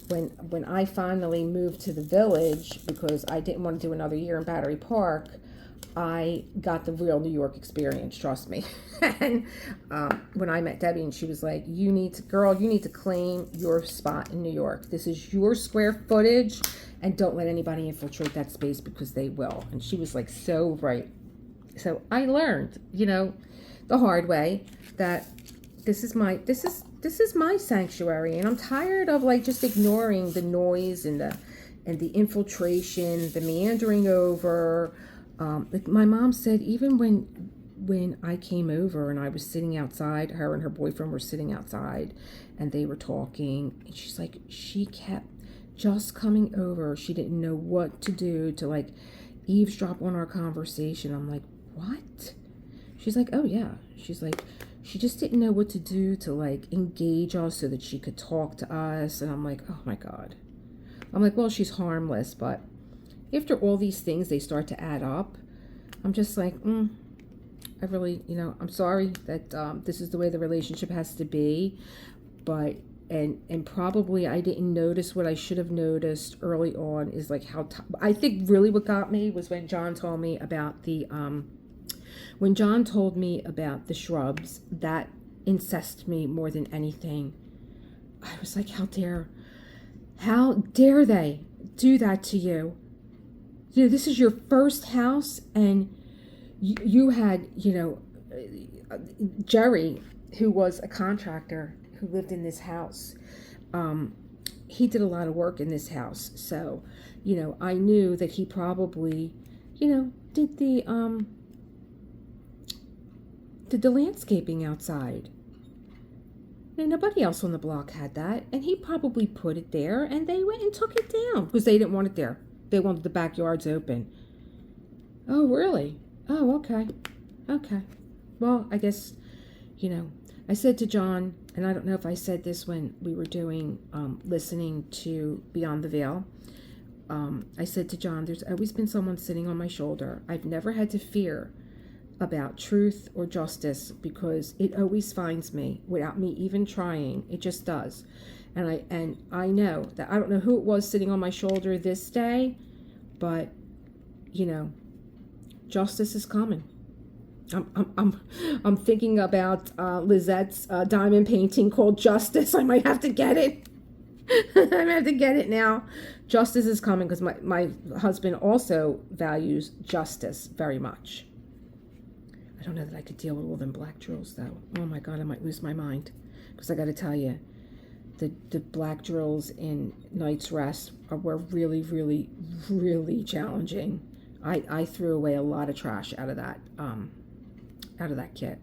When I finally moved to the village, because I didn't want to do another year in Battery Park, I got the real New York experience, trust me. And when I met Debbie, and she was like, you need to claim your spot in New York. This is your square footage, and don't let anybody infiltrate that space because they will. And she was like so right. So I learned, the hard way that this is my sanctuary, and I'm tired of like just ignoring the noise and the infiltration, the meandering over. Like my mom said, even when I came over and I was sitting outside, her and her boyfriend were sitting outside and they were talking, and she's like, she kept just coming over. She didn't know what to do to like eavesdrop on our conversation. I'm like, what? She's like, oh yeah. She's like, she just didn't know what to do to like engage us so that she could talk to us. And I'm like, oh my God. I'm like, well, she's harmless, but after all these things, they start to add up. I'm just like, I really, I'm sorry that this is the way the relationship has to be. But, and probably I didn't notice what I should have noticed early on is like how, I think really what got me was when John told me about when John told me about the shrubs. That incensed me more than anything. I was like, how dare they do that to you? This is your first house, and you had, Jerry, who was a contractor who lived in this house. He did a lot of work in this house. So, I knew that he probably, did the landscaping outside. And nobody else on the block had that. And he probably put it there, and they went and took it down because they didn't want it there. They wanted the backyards open. Oh, really? Oh, okay. Okay. Well, I guess, I said to John, and I don't know if I said this when we were doing, listening to Beyond the Veil. I said to John, there's always been someone sitting on my shoulder. I've never had to fear about truth or justice because it always finds me without me even trying. It just does. And I know that I don't know who it was sitting on my shoulder this day, but justice is coming. I'm thinking about Lizette's diamond painting called Justice. I might have to get it. I might have to get it now. Justice is coming because my husband also values justice very much. I don't know that I could deal with all them black drills though. Oh my God, I might lose my mind because I got to tell you, the black drills in Night's Rest were really, really, really challenging. I threw away a lot of trash out of that kit.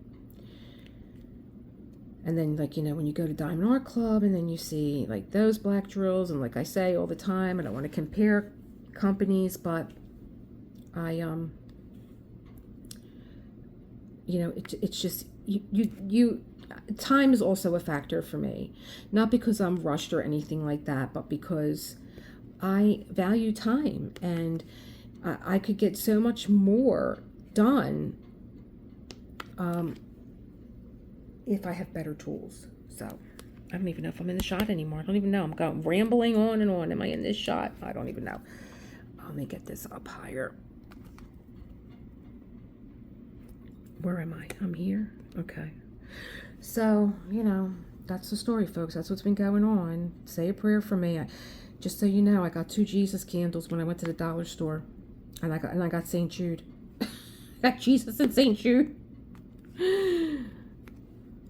And then, like, when you go to Diamond Art Club and then you see like those black drills, and like I say all the time, I don't want to compare companies, but I it's just you time is also a factor for me, not because I'm rushed or anything like that, but because I value time, and I could get so much more done if I have better tools. So I don't even know if I'm in the shot anymore. I don't even know. I'm going rambling on and on. Am I in this shot? I don't even know. Let me get this up higher. Where am I? I'm here? Okay. So, that's the story, folks. That's what's been going on. Say a prayer for me. Just so you know, I got 2 Jesus candles when I went to the dollar store. And I got St. Jude. Got Jesus and St. Jude.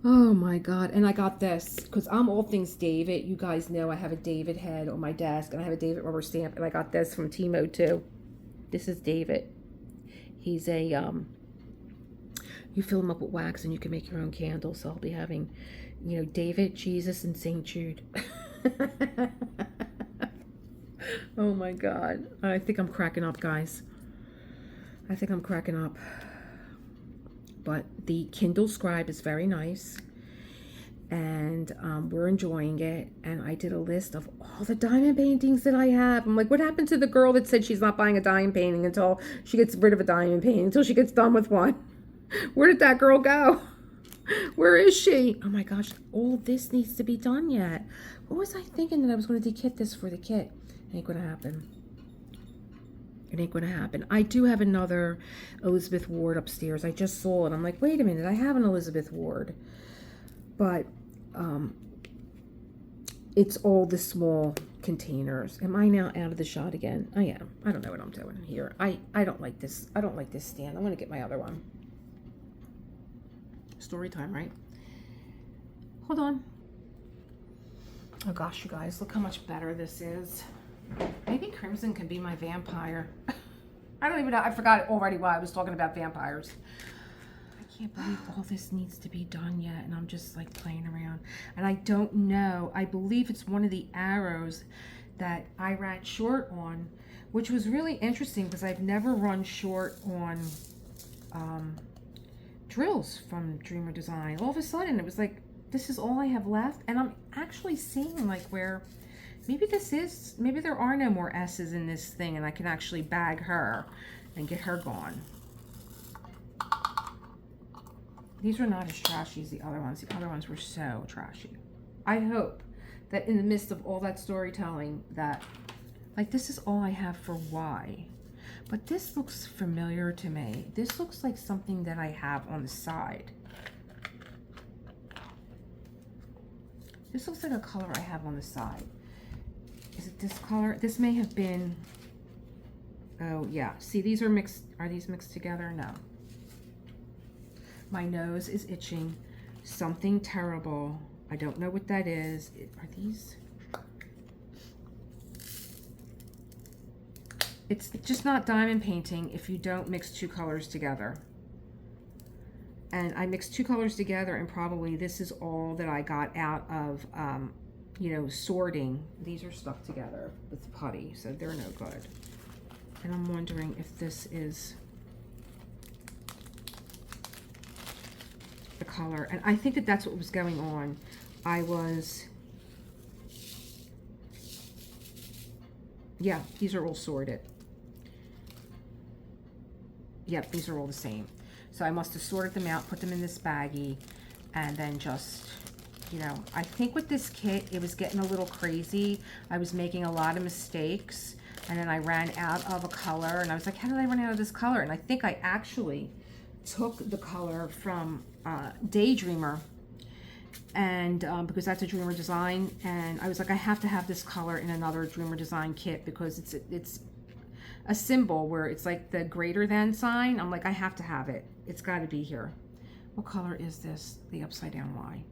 Oh my God. And I got this because I'm all things David. You guys know I have a David head on my desk, and I have a David rubber stamp, and I got this from Timo too. This is David. He's a You fill them up with wax and you can make your own candles. So I'll be having, you know, David, Jesus, and St. Jude. Oh my God. I think I'm cracking up, guys. I think I'm cracking up. But the Kindle Scribe is very nice. And we're enjoying it. And I did a list of all the diamond paintings that I have. I'm like, what happened to the girl that said she's not buying a diamond painting until she gets rid of a diamond painting, until she gets done with one? Where did that girl go? Where is she? Oh my gosh, all this needs to be done yet. What was I thinking that I was going to de-kit this for the kit? It ain't going to happen. It ain't going to happen. I do have another Elizabeth Ward upstairs. I just saw it. I'm like, wait a minute, I have an Elizabeth Ward. But it's all the small containers. Am I now out of the shot again? I am. I don't know what I'm doing here. I don't like this. I don't like this stand. I'm going to get my other one. Story time, right? Hold on. Oh gosh, you guys, look how much better this is. Maybe Crimson can be my vampire. I don't even know. I forgot already why I was talking about vampires. I can't believe all this needs to be done yet, and I'm just like playing around. And I don't know. I believe it's one of the arrows that I ran short on, which was really interesting because I've never run short on drills from Dreamer Design. All of a sudden, it was like, this is all I have left, and I'm actually seeing like where maybe maybe there are no more S's in this thing, and I can actually bag her and get her gone. These were not as trashy as the other ones. The other ones were so trashy. I hope that in the midst of all that storytelling that, like, this is all I have for Y. But this looks familiar to me. This looks like something that I have on the side. This looks like a color I have on the side. Is it this color? This may have been, oh yeah. See, these are mixed. Are these mixed together? No. My nose is itching. Something terrible. I don't know what that is. Are these? It's just not diamond painting if you don't mix two colors together. And I mixed two colors together, and probably this is all that I got out of, you know, sorting. These are stuck together with putty, so they're no good. And I'm wondering if this is the color. And I think that that's what was going on. Yeah, these are all sorted. Yep, these are all the same. So I must have sorted them out, put them in this baggie, and then just, you know, I think with this kit, it was getting a little crazy. I was making a lot of mistakes, and then I ran out of a color, and I was like, how did I run out of this color? And I think I actually took the color from Daydreamer, and because that's a Dreamer Design, and I was like, I have to have this color in another Dreamer Design kit because it's a symbol where it's like the greater than sign. I'm like, I have to have it. It's got to be here. What color is this? The upside down Y.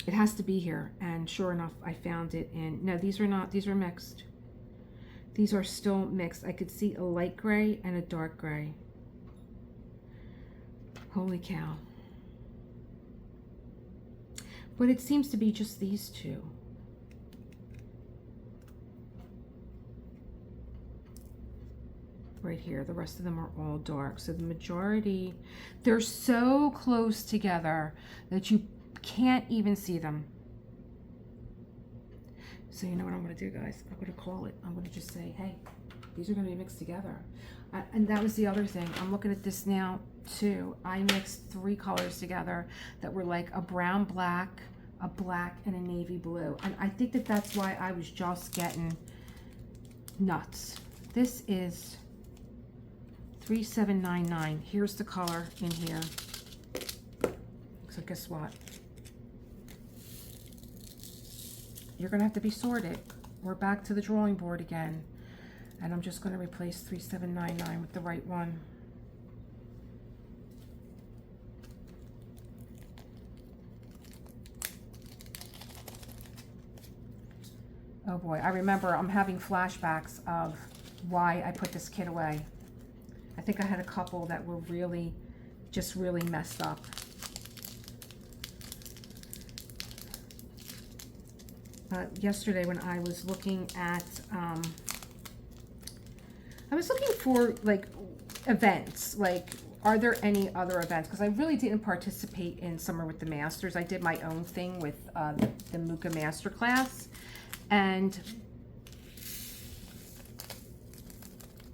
It has to be here. And sure enough, I found it in, no, these are not, these are mixed. These are still mixed. I could see a light gray and a dark gray. Holy cow. But it seems to be just these two. Right here, the rest of them are all dark. So the majority, they're so close together that you can't even see them. So you know what I'm gonna do, guys? I'm gonna call it. I'm gonna just say, hey, these are gonna be mixed together. And that was the other thing. I'm looking at this now too. I mixed 3 colors together that were like a brown black, a black, and a navy blue. And I think that that's why I was just getting nuts. This is 3799. Here's the color in here. So guess what? You're gonna have to be sorted. We're back to the drawing board again. And I'm just gonna replace 3799 with the right one. Oh boy, I remember I'm having flashbacks of why I put this kit away. I think I had a couple that were really, just really messed up. Yesterday when I was looking at, I was looking for like events, like are there any other events? Because I really didn't participate in Summer with the Masters. I did my own thing with the Muka Masterclass. And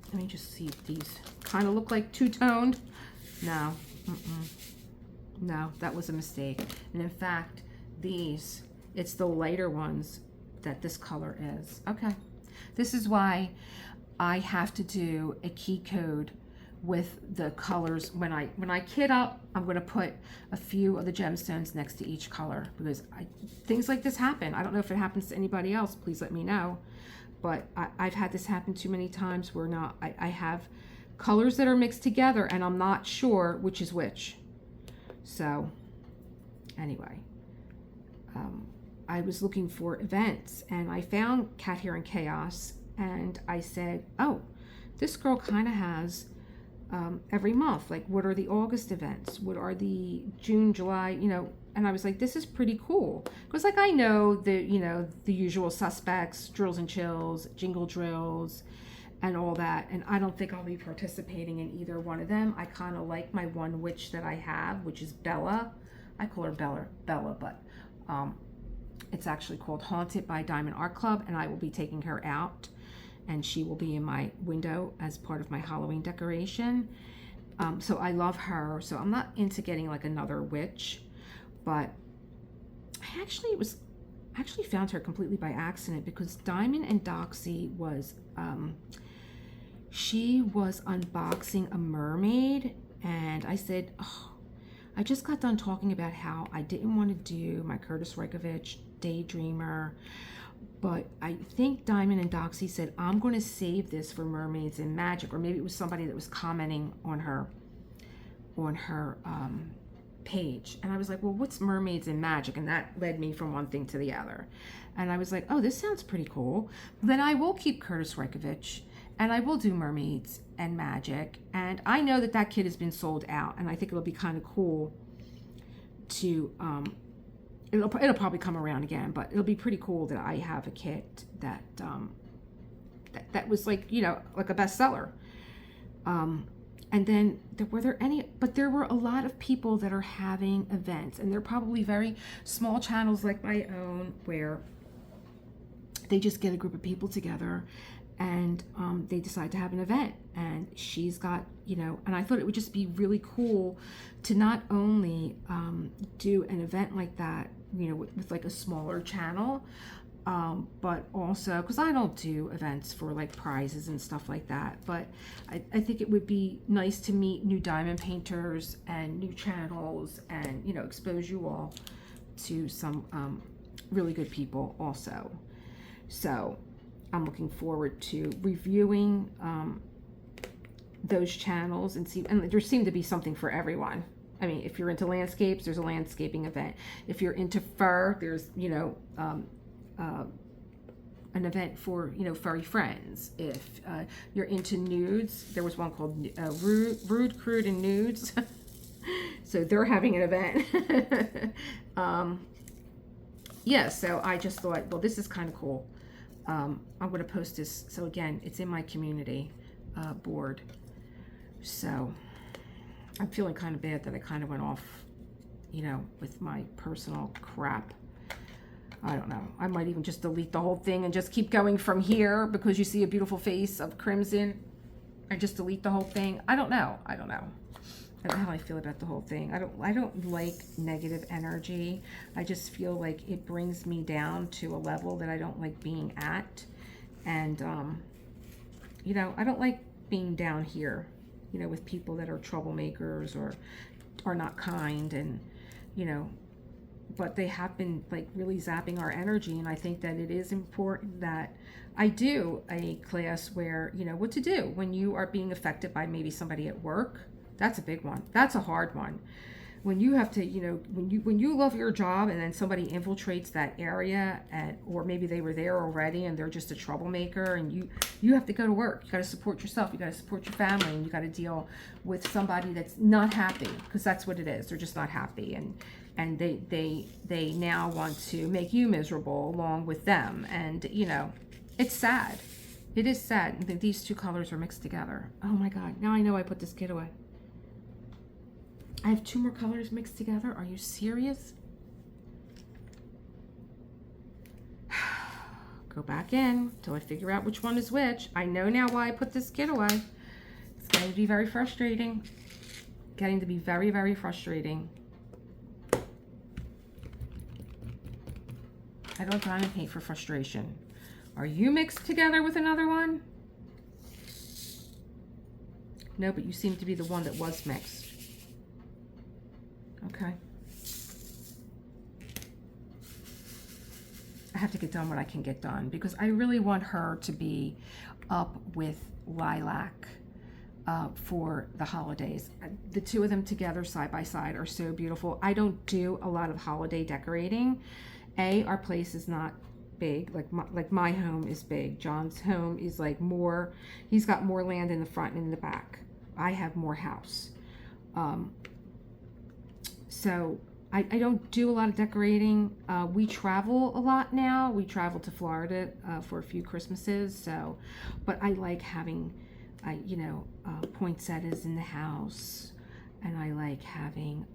let me just see if these kind of look like two-toned. No, no, that was a mistake. And in fact, these, it's the lighter ones that this color is. Okay, this is why I have to do a key code with the colors. When I kit up, I'm going to put a few of the gemstones next to each color, because things like this happen. I don't know if it happens to anybody else. Please let me know. But I've had this happen too many times where I have colors that are mixed together and I'm not sure which is which. So anyway, I was looking for events and I found Cat Hair and Chaos, and I said, oh, this girl kind of has every month, like what are the August events, what are the June, July, you know. And I was like, this is pretty cool, because like I know the, you know, the usual suspects, drills and chills, jingle drills and all that, and I don't think I'll be participating in either one of them. I kind of like my one witch that I have, which is Bella. I call her Bella, but it's actually called Haunted by Diamond Art Club, and I will be taking her out and she will be in my window as part of my Halloween decoration. So I love her. So I'm not into getting like another witch, but I actually found her completely by accident, because Diamond and Doxy was, she was unboxing a mermaid, and I said, oh, I just got done talking about how I didn't want to do my Kurtis Rykovich Daydreamer, but I think Diamond and Doxy said, I'm going to save this for Mermaids and Magic, or maybe it was somebody that was commenting on her page. And I was like, well, what's Mermaids and Magic? And that led me from one thing to the other. And I was like, oh, this sounds pretty cool. Then I will keep Kurtis Rykovich, and I will do Mermaids and Magic. And I know that that kit has been sold out, and I think it'll be kind of cool to, it'll probably come around again, but it'll be pretty cool that I have a kit that, that was like, you know, like a bestseller. And then there were a lot of people that are having events, and they're probably very small channels like my own, where they just get a group of people together and they decide to have an event. And she's got, you know, and I thought it would just be really cool to not only do an event like that, you know, with like a smaller channel, but also, because I don't do events for like prizes and stuff like that, but I think it would be nice to meet new diamond painters and new channels, and, you know, expose you all to some really good people also. So I'm looking forward to reviewing those channels and see, and there seemed to be something for everyone. I mean, if you're into landscapes, there's a landscaping event. If you're into fur, there's, you know, an event for, you know, furry friends. If you're into nudes, there was one called Rude, Crude, and Nudes. So they're having an event. Yeah, so I just thought, well, this is kind of cool. I'm going to post this. So again, it's in my community board. So I'm feeling kind of bad that I kind of went off, you know, with my personal crap. I don't know. I might even just delete the whole thing and just keep going from here, because you see a beautiful face of Crimson. I just delete the whole thing. I don't know. I don't know how I feel about the whole thing. I don't like negative energy. I just feel like it brings me down to a level that I don't like being at. And, you know, I don't like being down here, you know, with people that are troublemakers or are not kind, and, you know, but they have been like really zapping our energy. And I think that it is important that I do a class where, you know, what to do when you are being affected by maybe somebody at work. That's a big one. That's a hard one. when you have to, when you love your job and then somebody infiltrates that area, or maybe they were there already and they're just a troublemaker, and you have to go to work. You got to support yourself. You got to support your family, and you got to deal with somebody that's not happy, because that's what it is. They're just not happy, and they now want to make you miserable along with them, and it's sad. It is sad that these two colors are mixed together. Oh my God! Now I know I put this kit away. I have 2 more colors mixed together. Are you serious? Go back in till I figure out which one is which. I know now why I put this kit away. It's getting to be very frustrating. Getting to be very, very frustrating. I don't diamond paint for frustration. Are you mixed together with another one? No, but you seem to be the one that was mixed. Okay. I have to get done what I can get done, because I really want her to be up with lilac for the holidays. The 2 of them together side by side are so beautiful. I don't do a lot of holiday decorating. Our place is not big, like my home is big. John's home is like more, he's got more land in the front and in the back. I have more house. So I don't do a lot of decorating. We travel a lot now. We travel to Florida for a few Christmases. So, but I like having, poinsettias in the house, and I like having,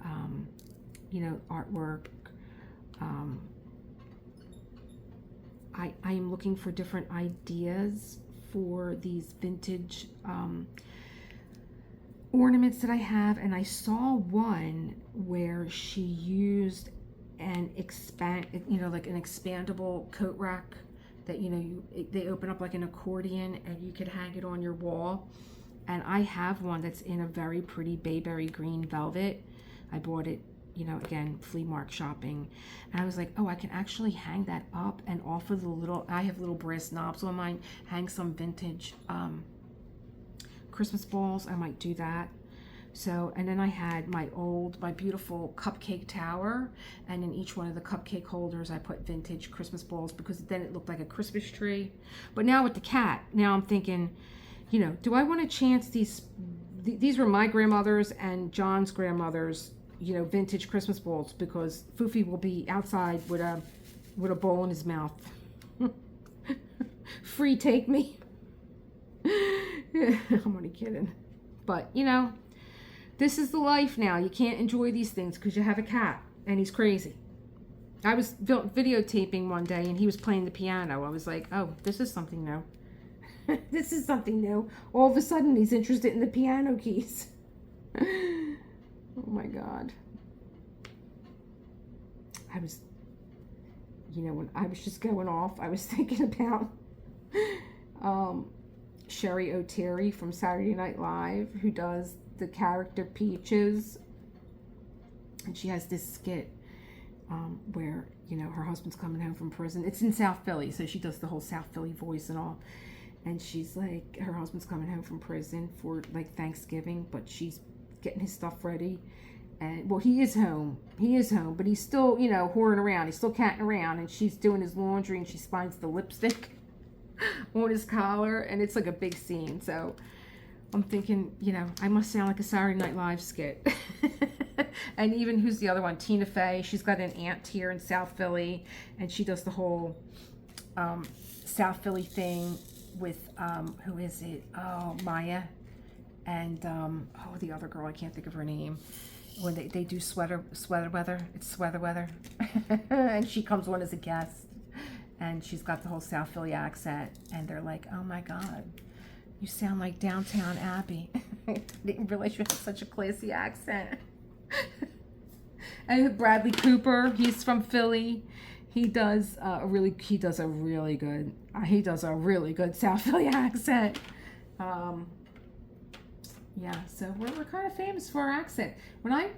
artwork. I am looking for different ideas for these vintage ornaments that I have, and I saw one where she used an like an expandable coat rack that they open up like an accordion, and you could hang it on your wall. And I have one that's in a very pretty bayberry green velvet. I bought it, again, flea market shopping, and I was like, oh, I can actually hang that up, and off of I have little brass knobs on mine, hang some vintage Christmas balls. I might do that. So, and then I had my beautiful cupcake tower, and in each one of the cupcake holders I put vintage Christmas balls, because then it looked like a Christmas tree. But now with the cat, now I'm thinking, do I want to chance these were my grandmother's and John's grandmother's, vintage Christmas balls, because Foofy will be outside with a bowl in his mouth. Free take me. I'm only kidding. But, this is the life now. You can't enjoy these things because you have a cat and he's crazy. I was videotaping one day and he was playing the piano. I was like, oh, this is something new. This is something new. All of a sudden he's interested in the piano keys. Oh my God. I was, when I was just going off, I was thinking about Sherry O'Terry from Saturday Night Live, who does the character Peaches, and she has this skit where her husband's coming home from prison. It's in South Philly, so she does the whole South Philly voice and all, and she's like, her husband's coming home from prison for like Thanksgiving, but she's getting his stuff ready, and well, he is home, but he's still whoring around, he's still catting around, and she's doing his laundry, and she finds the lipstick on his collar, and it's like a big scene. So I'm thinking, I must sound like a Saturday Night Live skit. And even, who's the other one? Tina Fey. She's got an aunt here in South Philly, and she does the whole South Philly thing with, who is it? Oh, Maya. And, the other girl, I can't think of her name. When they do sweater weather. It's sweater weather. And she comes on as a guest. And she's got the whole South Philly accent. And they're like, oh my God, you sound like Downtown Abbey. I didn't realize you had such a classy accent. And Bradley Cooper, he's from Philly. He does a really good South Philly accent. Yeah, so we're kind of famous for our accent. When I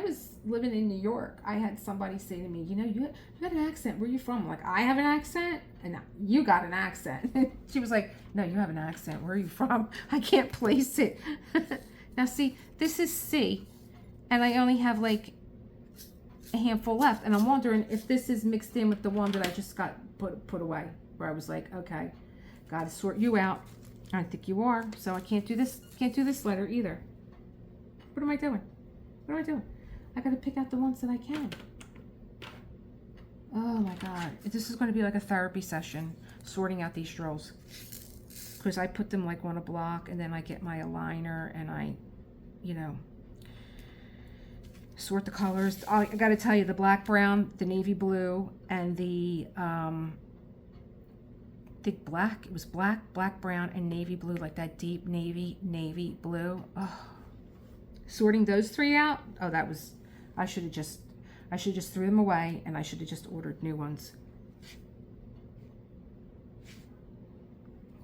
was living in New York, I had somebody say to me, you got an accent. Where are you from? I'm like, I have an accent? And you got an accent. She was like, no, you have an accent. Where are you from? I can't place it. Now see, this is C, and I only have like a handful left, and I'm wondering if this is mixed in with the one that I just got put away, where I was like, okay, gotta sort you out. I think you are, so I can't do this letter either. What am I doing? What am I doing? I gotta pick out the ones that I can. Oh my God, this is going to be like a therapy session, sorting out these drills, because I put them like on a block, and then I get my aligner and I, you know, sort the colors. I got to tell you, the black, brown, the navy blue, and the I think black. It was black, brown, and navy blue, like that deep navy blue. Oh, sorting those three out. Oh, that was. I should have just threw them away, and I should have just ordered new ones.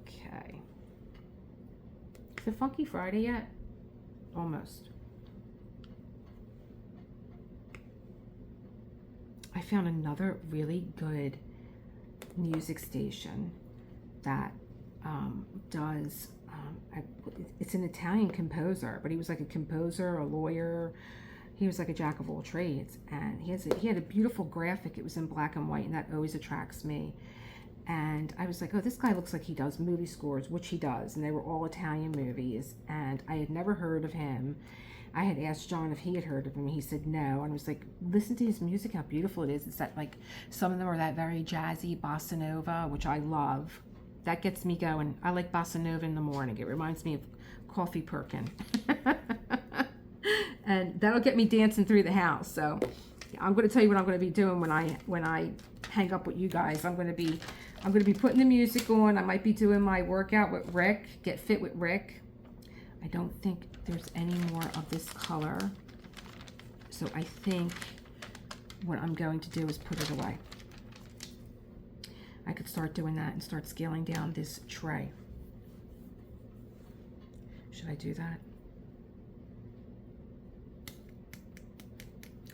Okay. Is it Funky Friday yet? Almost. I found another really good music station that does, it's an Italian composer, but he was like a composer, a lawyer. He was like a jack of all trades, and he had a beautiful graphic. It was in black and white, and that always attracts me. And I was like, oh, this guy looks like he does movie scores, which he does, and they were all Italian movies, and I had never heard of him. I had asked John if he had heard of him. He said no, and I was like, listen to his music, how beautiful it is. It's that, like, some of them are that very jazzy bossa nova, which I love. That gets me going. I like bossa nova in the morning. It reminds me of coffee perkin. And that'll get me dancing through the house. So I'm going to tell you what I'm going to be doing when I hang up with you guys. I'm going to be putting the music on. I might be doing my workout with Rick, Get Fit with Rick. I don't think there's any more of this color. So I think what I'm going to do is put it away. I could start doing that and start scaling down this tray. Should I do that?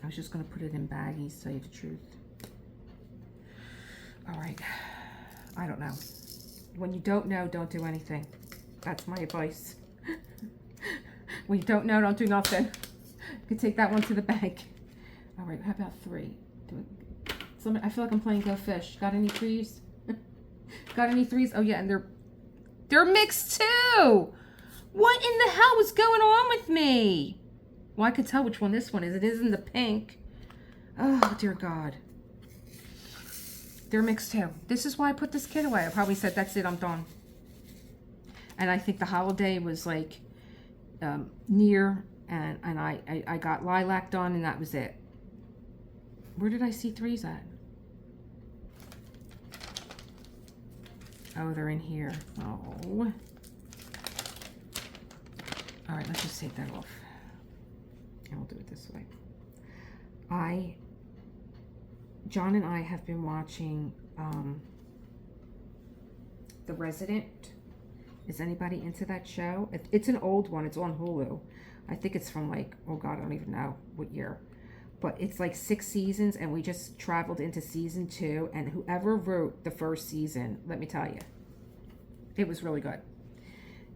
I was just going to put it in baggies, to tell you the truth. All right. I don't know. When you don't know, don't do anything. That's my advice. When you don't know, don't do nothing. You can take that one to the bank. All right, how about three? I feel like I'm playing Go Fish. Got any threes? Got any threes? Oh yeah, and they're mixed too. What in the hell was going on with me? Well, I could tell which one this one is. It is in the pink. Oh, dear God. They're mixed too. This is why I put this kit away. I probably said, that's it, I'm done. And I think the holiday was like near, and I got lilac done, and that was it. Where did I see threes at? Oh, they're in here. Oh. All right, let's just take that off. And we'll do it this way. John and I have been watching The Resident. Is anybody into that show? It's an old one. It's on Hulu. I think it's from like, oh God, I don't even know what year. But it's like 6 seasons, and we just traveled into season 2. And whoever wrote the first season, let me tell you, it was really good.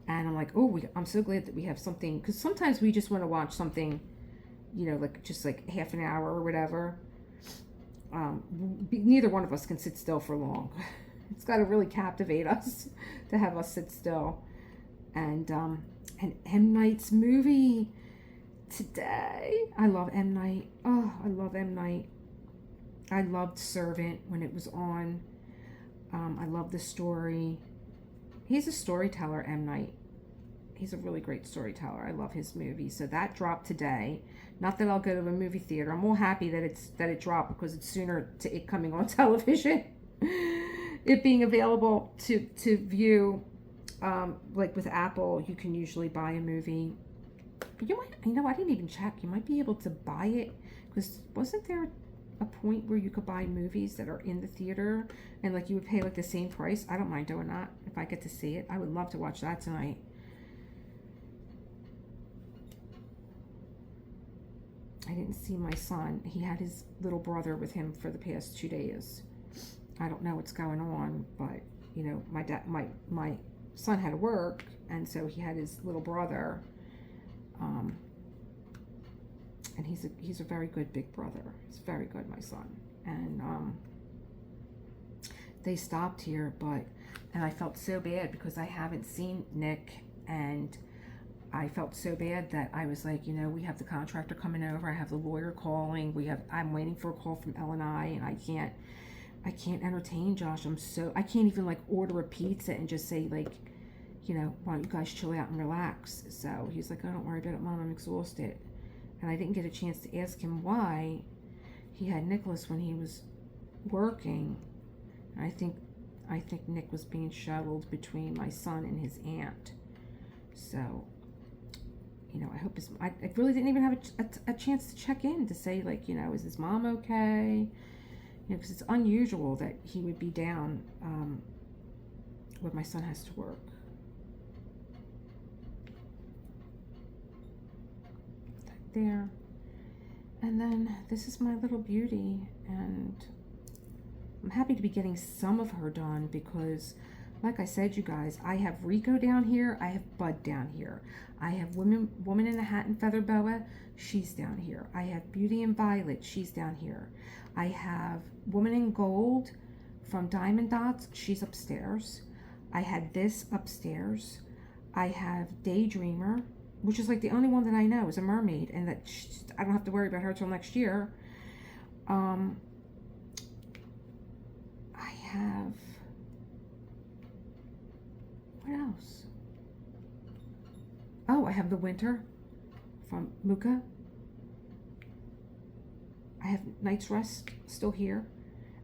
And I'm like, oh, I'm so glad that we have something, because sometimes we just want to watch something, you know, like just like half an hour or whatever. Neither one of us can sit still for long. It's got to really captivate us to have us sit still. And M. Night's movie today. I love M. Night. Oh, I love M. Night. I loved Servant when it was on. I love the story. He's a storyteller, M. Night. He's a really great storyteller. I love his movie. So that dropped today. Not that I'll go to a movie theater. I'm all happy that it dropped, because it's sooner to it coming on television. It being available to view, like with Apple, you can usually buy a movie. But I didn't even check. You might be able to buy it, because wasn't there a point where you could buy movies that are in the theater and like you would pay like the same price? I don't mind doing that if I get to see it. I would love to watch that tonight. I didn't see my son. He had his little brother with him for the past 2 days. I don't know what's going on, but you know, my son had to work, and so he had his little brother. and he's a very good big brother. He's very good, my son. And they stopped here, and I felt so bad because I haven't seen Nick, and I felt so bad that I was like, we have the contractor coming over, I have the lawyer calling, I'm waiting for a call from L&I, and I can't entertain Josh. I can't even like order a pizza and just say like, why don't you guys chill out and relax? So he's like, oh, don't worry about it, Mom, I'm exhausted. And I didn't get a chance to ask him why he had Nicholas when he was working. And I think Nick was being shuttled between my son and his aunt. So, I hope I really didn't even have a chance to check in to say like, is his mom okay? Because it's unusual that he would be down when my son has to work. There. And then this is my little beauty, and I'm happy to be getting some of her done because, like I said, you guys, I have Rico down here, I have Bud down here, I have Woman in a Hat and Feather Boa, she's down here, I have Beauty and Violet, she's down here, I have Woman in Gold from Diamond Dots, she's upstairs, I had this upstairs, I have Daydreamer, which is like the only one that I know is a mermaid, and that I don't have to worry about her till next year. I have, what else? Oh, I have the Winter from Muka. I have Night's Rest still here,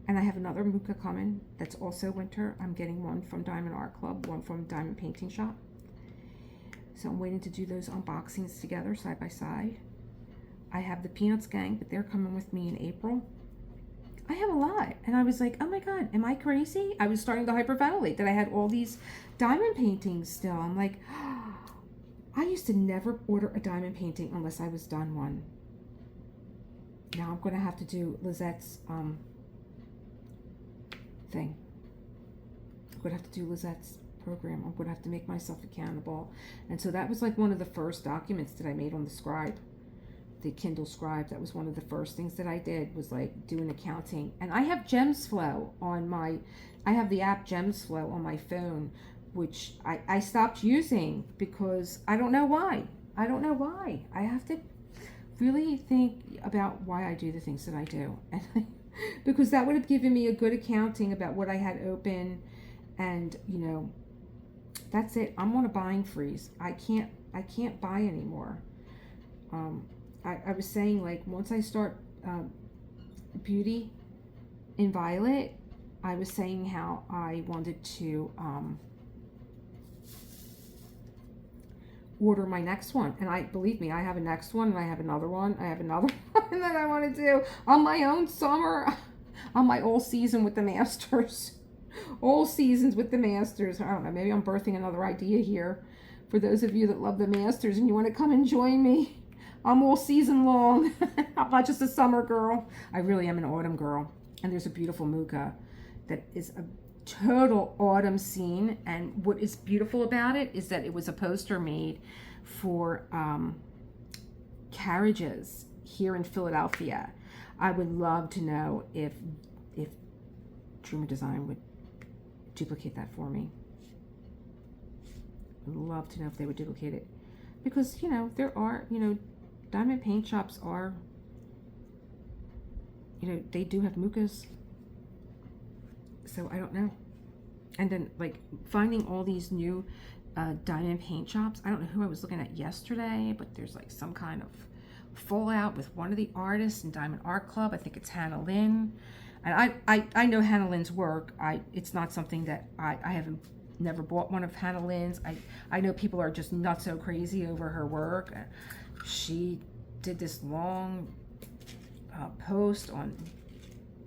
and I have another Muka coming that's also Winter. I'm getting one from Diamond Art Club, one from Diamond Painting Shop. So I'm waiting to do those unboxings together, side by side. I have the Peanuts Gang, but they're coming with me in April. I have a lot. And I was like, oh my God, am I crazy? I was starting to hyperventilate that I had all these diamond paintings still. I'm like, I used to never order a diamond painting unless I was done one. Now I'm going to have to do Lizette's thing. I'm going to have to do Lizette's program. I'm going to have to make myself accountable. And so that was like one of the first documents that I made on the Scribe, the Kindle Scribe. That was one of the first things that I did, was like doing accounting. And I have Gems Flow on I have the app Gems Flow on my phone, which I stopped using because I don't know why. I have to really think about why I do the things that I do. And because that would have given me a good accounting about what I had open, and that's it. I'm on a buying freeze. I can't buy anymore. I was saying, like, once I start Beauty in Violet, I was saying how I wanted to order my next one. And believe me, I have a next one, and I have another one. I have another one that I want to do on my own summer, on my all season with the Masters. All seasons with the Masters. I don't know, maybe I'm birthing another idea here for those of you that love the Masters and you want to come and join me. I'm all season long. I'm not just a summer girl. I really am an autumn girl. And there's a beautiful Muka that is a total autumn scene. And what is beautiful about it is that it was a poster made for carriages here in Philadelphia. I would love to know if Dreamer Design would duplicate that for me. I'd love to know if they would duplicate it, because there are diamond paint shops are they do have Mukas, so I don't know. And then like finding all these new diamond paint shops, I don't know who I was looking at yesterday, but there's like some kind of fallout with one of the artists in Diamond Art Club. I think it's Hannah Lynn. And I know Hannah Lynn's work. It's not something that I haven't never bought one of Hannah Lynn's. I know people are just not so crazy over her work. She did this long post on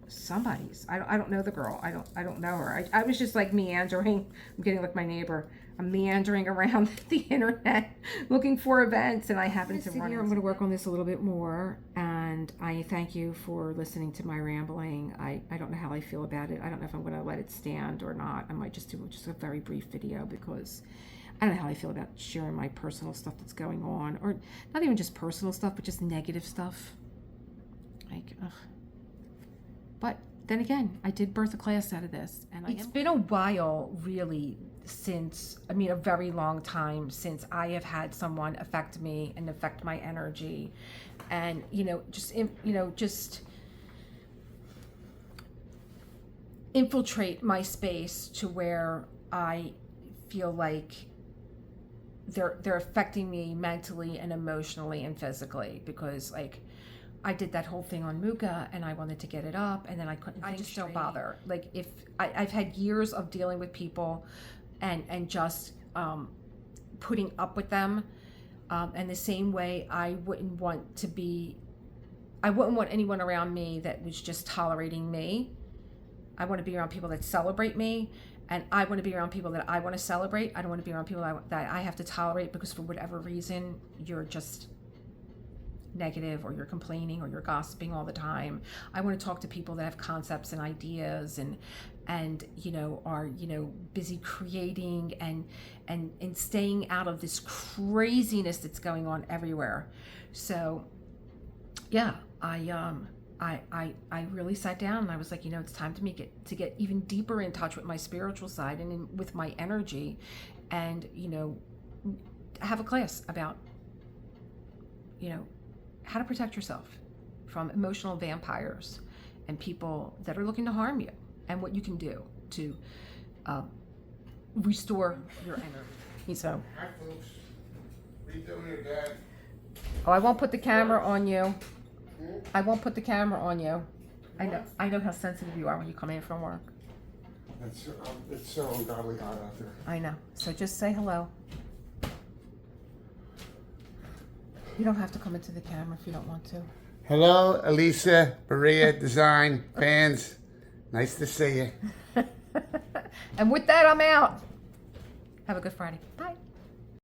somebody's. I don't know the girl. I don't know her. I was just like meandering. I'm getting like my neighbor. I'm meandering around the internet looking for events, and I happen to run. I'm going to work on this a little bit more, and I thank you for listening to my rambling. I don't know how I feel about it. I don't know if I'm going to let it stand or not. I might just do just a very brief video because I don't know how I feel about sharing my personal stuff that's going on, or not even just personal stuff, but just negative stuff. Like, ugh. But then again, I did birth a class out of this, and it's been a while, really, since, I mean, a very long time since I have had someone affect me and affect my energy, and just infiltrate my space to where I feel like they're affecting me mentally and emotionally and physically, because like I did that whole thing on Muka and I wanted to get it up and then I couldn't. I just don't bother. Like if I've had years of dealing with people and just putting up with them, and the same way I wouldn't want anyone around me that was just tolerating me. I want to be around people that celebrate me, and I want to be around people that I want to celebrate. I don't want to be around people that I have to tolerate because for whatever reason you're just negative, or you're complaining, or you're gossiping all the time. I want to talk to people that have concepts and ideas and are busy creating and staying out of this craziness that's going on everywhere. So yeah, I really sat down and I was like, it's time to get even deeper in touch with my spiritual side and with my energy, and have a class about how to protect yourself from emotional vampires and people that are looking to harm you, and what you can do to restore your energy. So, hi folks, what are you doing here, Dad? Oh, I won't put the camera on you. I won't put the camera on you. I know how sensitive you are when you come in from work. It's so ungodly hot out there. I know. So just say hello. You don't have to come into the camera if you don't want to. Hello, Elisa, Maria, Design, fans. Nice to see you. And with that, I'm out. Have a good Friday. Bye.